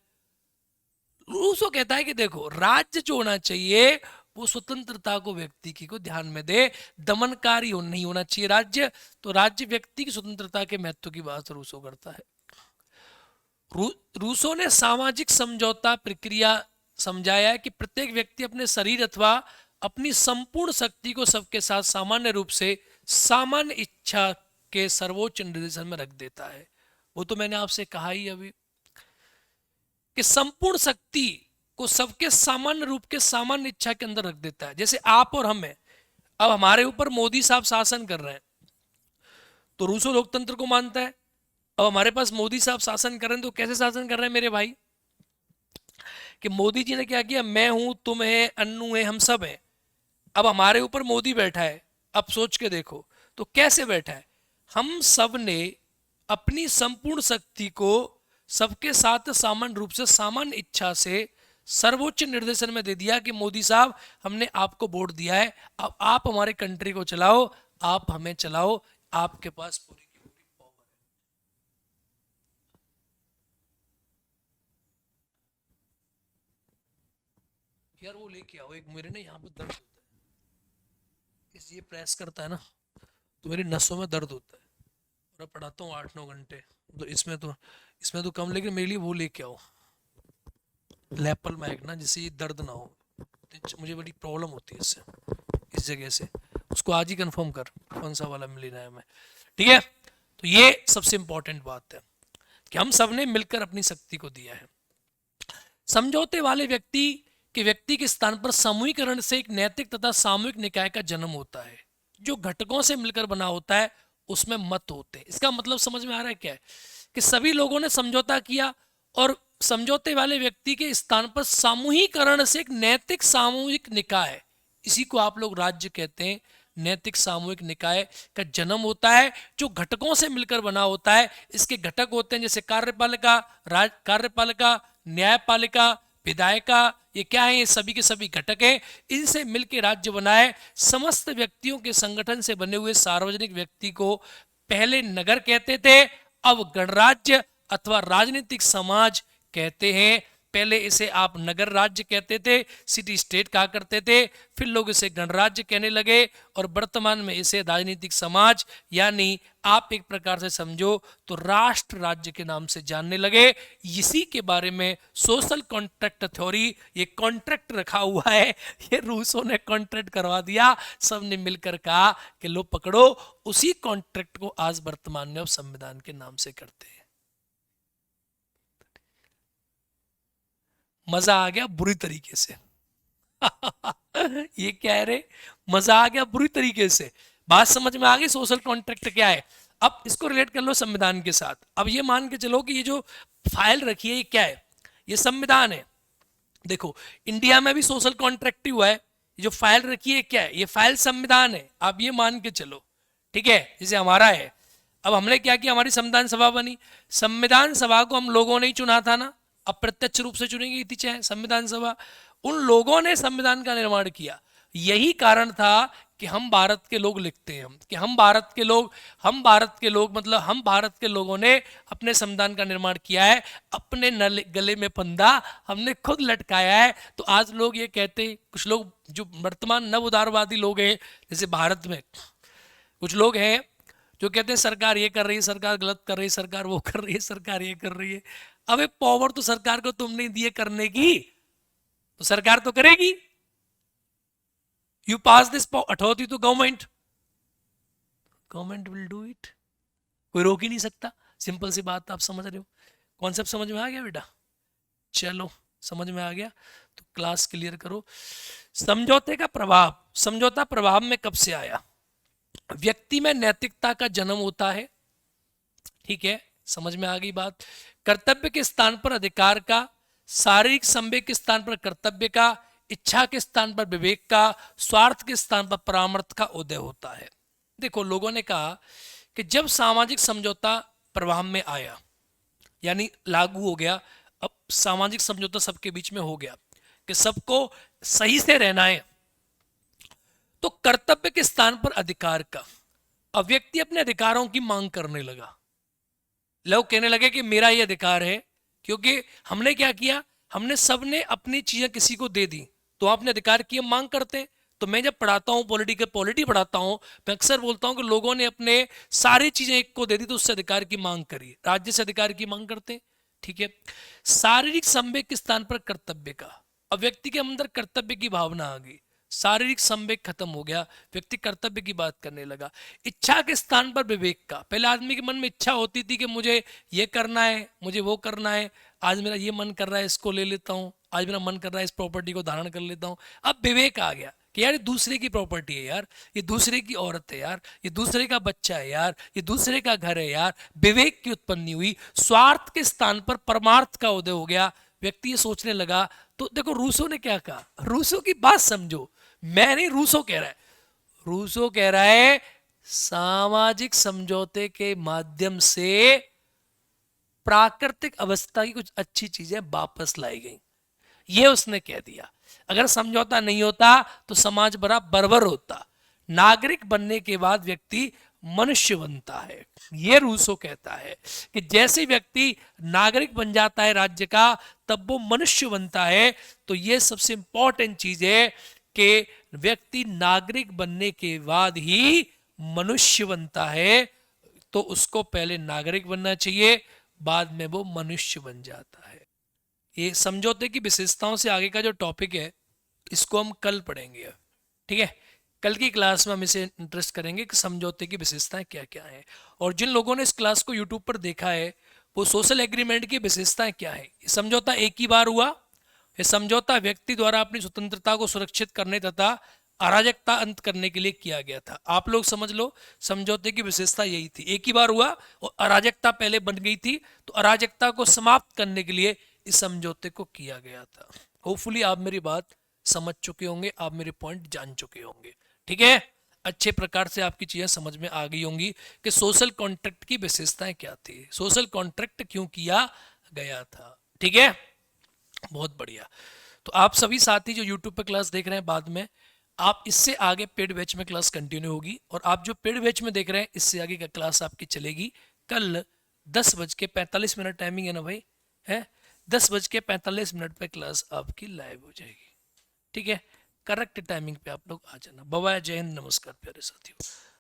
रूसो कहता है कि देखो राज्य जो होना चाहिए वो स्वतंत्रता को, व्यक्ति की को ध्यान में दे, दमनकारी नहीं होना चाहिए राज्य। तो राज्य व्यक्ति की स्वतंत्रता के महत्व की बात रूसो करता है। रूसो ने सामाजिक समझौता प्रक्रिया समझाया है कि प्रत्येक व्यक्ति अपने शरीर अथवा अपनी संपूर्ण शक्ति को सबके साथ सामान्य रूप से सामान्य इच्छा के सर्वोच्च निर्देशन में रख देता है। वो तो मैंने आपसे कहा ही अभी कि संपूर्ण शक्ति को सबके सामान्य रूप के सामान्य इच्छा के अंदर रख देता है। जैसे आप और हम हैं, अब हमारे ऊपर मोदी साहब शासन कर रहे हैं, तो रूसो लोकतंत्र को मानता है। अब हमारे पास मोदी साहब शासन कर रहे हैं, तो कैसे शासन कर रहे हैं मेरे भाई? कि मोदी जी ने क्या किया, मैं हूं, तुम है, अन्नू है, हम सब हैं। अब हमारे ऊपर मोदी बैठा है, अब सोच के देखो तो कैसे बैठा है। हम सब ने अपनी संपूर्ण शक्ति को सबके साथ सामान्य रूप से, सामान्य इच्छा से सर्वोच्च निर्देशन में दे दिया कि मोदी साहब हमने आपको वोट दिया है, अब आप हमारे कंट्री को चलाओ, आप हमें चलाओ, आपके पास पूरी की पूरी पावर है। यार वो लेके आओ एक, मेरे ना यहाँ पे दर्द होता है, इस ये प्रेस करता है ना तो मेरी नसों में दर्द होता है, और पढ़ाता हूँ 8-9 घंटे, तो इसमें तो कम, लेकिन मेरे लिए वो लेके आओ लैपल मैग ना, जिससे ये दर्द ना हो। मुझे बड़ी प्रॉब्लम होती है इससे, इस जगह से। उसको आज ही कंफर्म कर कौन सा वाला मिल रहा है हमें। ठीक है, तो ये सबसे इंपॉर्टेंट बात है कि हम सब ने मिलकर अपनी शक्ति को दिया है। समझौते वाले व्यक्ति के स्थान पर समूहीकरण से एक नैतिक तथा सामूहिक निकाय का जन्म होता है, जो घटकों से मिलकर बना होता है, उसमें मत होते हैं। इसका मतलब समझ में आ रहा है क्या है? कि सभी लोगों ने समझौता किया, और समझौते वाले व्यक्ति के स्थान पर सामूहिकरण से एक नैतिक सामूहिक निकाय, इसी को आप लोग राज्य कहते हैं, नैतिक सामूहिक निकाय का जन्म होता है, जो घटकों से मिलकर बना होता है। इसके घटक होते हैं जैसे कार्यपालिका, न्यायपालिका, विधायिका, ये क्या है? ये सभी के सभी घटक हैं, इनसे मिलकर राज्य बना है। समस्त व्यक्तियों के संगठन से बने हुए सार्वजनिक व्यक्ति को पहले नगर कहते थे, अब गणराज्य अथवा राजनीतिक समाज कहते हैं। पहले इसे आप नगर राज्य कहते थे, सिटी स्टेट कहा करते थे, फिर लोग इसे गणराज्य कहने लगे और वर्तमान में इसे राजनीतिक समाज यानी आप एक प्रकार से समझो तो राष्ट्र राज्य के नाम से जानने लगे। इसी के बारे में सोशल कॉन्ट्रैक्ट थ्योरी, ये कॉन्ट्रैक्ट रखा हुआ है, ये रूसों ने कॉन्ट्रैक्ट करवा दिया, सबने मिलकर कहा कि लो पकड़ो, उसी कॉन्ट्रैक्ट को आज वर्तमान में अब संविधान के नाम से करते हैं। मजा आ गया बुरी तरीके से। ये क्या है रे, मजा आ गया बुरी तरीके से। बात समझ में आ गई सोशल कॉन्ट्रैक्ट क्या है। अब इसको रिलेट कर लो संविधान के साथ। अब ये मान के चलो कि ये जो फाइल रखी है ये क्या है, ये संविधान है। देखो इंडिया में भी सोशल कॉन्ट्रैक्ट ही हुआ है, ये जो फाइल रखी है क्या है, ये फाइल संविधान है। आप ये मान के चलो, ठीक है, जैसे हमारा है। अब हमने क्या किया, हमारी संविधान सभा बनी, संविधान सभा को हम लोगों ने ही चुना था ना, अप्रत्यक्ष रूप से चुनी गई थी चाहे संविधान सभा, उन लोगों ने संविधान का निर्माण किया। यही कारण था कि हम भारत के लोग लिखते हैं कि हम भारत के लोग मतलब हम भारत के लोगों ने अपने संविधान का निर्माण किया है, अपने गले में फंदा हमने खुद लटकाया है। तो आज लोग ये कहते हैं, कुछ लोग जो वर्तमान नव उदारवादी लोग हैं, जैसे भारत में कुछ लोग हैं जो कहते हैं सरकार ये कर रही है, सरकार गलत कर रही है, सरकार वो कर रही है, सरकार ये कर रही है। अबे पावर तो सरकार को तुमने दिए करने की, तो सरकार तो करेगी। You pass this authority to government, government will do it, कोई रोक ही नहीं सकता। सिंपल सी बात, आप समझ रहे हो, कॉन्सेप्ट समझ में आ गया बेटा? चलो समझ में आ गया तो क्लास क्लियर करो। समझौते का प्रभाव, समझौता प्रभाव में कब से आया? व्यक्ति में नैतिकता का जन्म होता है, ठीक है, समझ में आ गई बात। कर्तव्य के स्थान पर अधिकार का, शारीरिक संवेग के स्थान पर कर्तव्य का, इच्छा के स्थान पर विवेक का, स्वार्थ के स्थान पर परामर्श का उदय होता है। देखो लोगों ने कहा कि जब सामाजिक समझौता प्रभाव में आया यानी लागू हो गया, अब सामाजिक समझौता सबके बीच में हो गया कि सबको सही से रहना है, तो कर्तव्य के स्थान पर अधिकार का, अब व्यक्ति अपने अधिकारों की मांग करने लगा। लोग कहने लगे कि मेरा ये अधिकार है, क्योंकि हमने क्या किया, हमने सबने अपनी चीजें किसी को दे दी, तो अपने अधिकार की हम मांग करते हैं। तो मैं जब पढ़ाता हूँ पॉलिटी पढ़ाता हूँ, मैं अक्सर बोलता हूँ कि लोगों ने अपने सारी चीजें एक को दे दी तो उससे अधिकार की मांग करी, राज्य से अधिकार की मांग करते हैं, ठीक है। शारीरिक संवेग के स्थान पर कर्तव्य का, अब व्यक्ति के अंदर कर्तव्य की भावना आ गई, शारीरिक संवेग खत्म हो गया, व्यक्ति कर्तव्य की बात करने लगा। इच्छा के स्थान पर विवेक का, पहले आदमी के मन में इच्छा होती थी कि मुझे ये करना है, मुझे वो करना है, आज मेरा ये मन कर रहा है इसको ले लेता हूँ, आज मेरा मन कर रहा है इस प्रॉपर्टी को धारण कर लेता हूँ। अब विवेक आ गया कि यार ये दूसरे की प्रॉपर्टी है यार, ये दूसरे की औरत है यार, ये दूसरे का बच्चा है यार, ये दूसरे का घर है यार, विवेक की उत्पत्ति हुई। स्वार्थ के स्थान पर परमार्थ का उदय हो गया, व्यक्ति ये सोचने लगा। तो देखो रूसो ने क्या कहा, रूसो की बात समझो, मैं नहीं, रूसो कह रहा है, रूसो कह रहा है सामाजिक समझौते के माध्यम से प्राकृतिक अवस्था की कुछ अच्छी चीजें वापस लाई गई, ये उसने कह दिया। अगर समझौता नहीं होता तो समाज बड़ा बर्बर होता। नागरिक बनने के बाद व्यक्ति मनुष्य बनता है, ये रूसो कहता है कि जैसे व्यक्ति नागरिक बन जाता है राज्य का, तब वो मनुष्य बनता है। तो ये सबसे इंपॉर्टेंट चीज है कि व्यक्ति नागरिक बनने के बाद ही मनुष्य बनता है, तो उसको पहले नागरिक बनना चाहिए, बाद में वो मनुष्य बन जाता है। ये समझौते की विशेषताओं से आगे का जो टॉपिक है इसको हम कल पढ़ेंगे, ठीक है। कल की क्लास में हम इसे इंटरेस्ट करेंगे कि समझौते की विशेषताएं क्या क्या हैं, और जिन लोगों ने इस क्लास को यूट्यूब पर देखा है वो सोशल एग्रीमेंट की विशेषताएं क्या है। समझौता एक ही बार हुआ, यह समझौता व्यक्ति द्वारा अपनी स्वतंत्रता को सुरक्षित करने तथा अराजकता अंत करने के लिए किया गया था। आप लोग समझ लो समझौते की विशेषता यही थी, एक ही बार हुआ और अराजकता पहले बन गई थी, तो अराजकता को समाप्त करने के लिए इस समझौते को किया गया था। होपफुली आप मेरी बात समझ चुके होंगे, आप मेरे पॉइंट जान चुके होंगे, ठीक है। अच्छे प्रकार से आपकी चीजें समझ में आ गई होंगी कि सोशल कॉन्ट्रैक्ट की विशेषताएं क्या थी, सोशल कॉन्ट्रैक्ट क्यों किया गया था, ठीक है। बहुत बढ़िया। तो आप सभी साथी जो यूट्यूब पर क्लास देख रहे हैं, बाद में आप इससे आगे पेड बैच में क्लास कंटिन्यू होगी, और आप जो पेड बैच में देख रहे हैं इससे आगे का क्लास आपकी चलेगी कल 10:45 टाइमिंग है ना भाई, है 10:45 पे क्लास आपकी लाइव हो जाएगी। ठीक है, करेक्ट टाइमिंग पे आप लोग आ जाना। बाय, जय हिंद, नमस्कार प्यारे साथियों।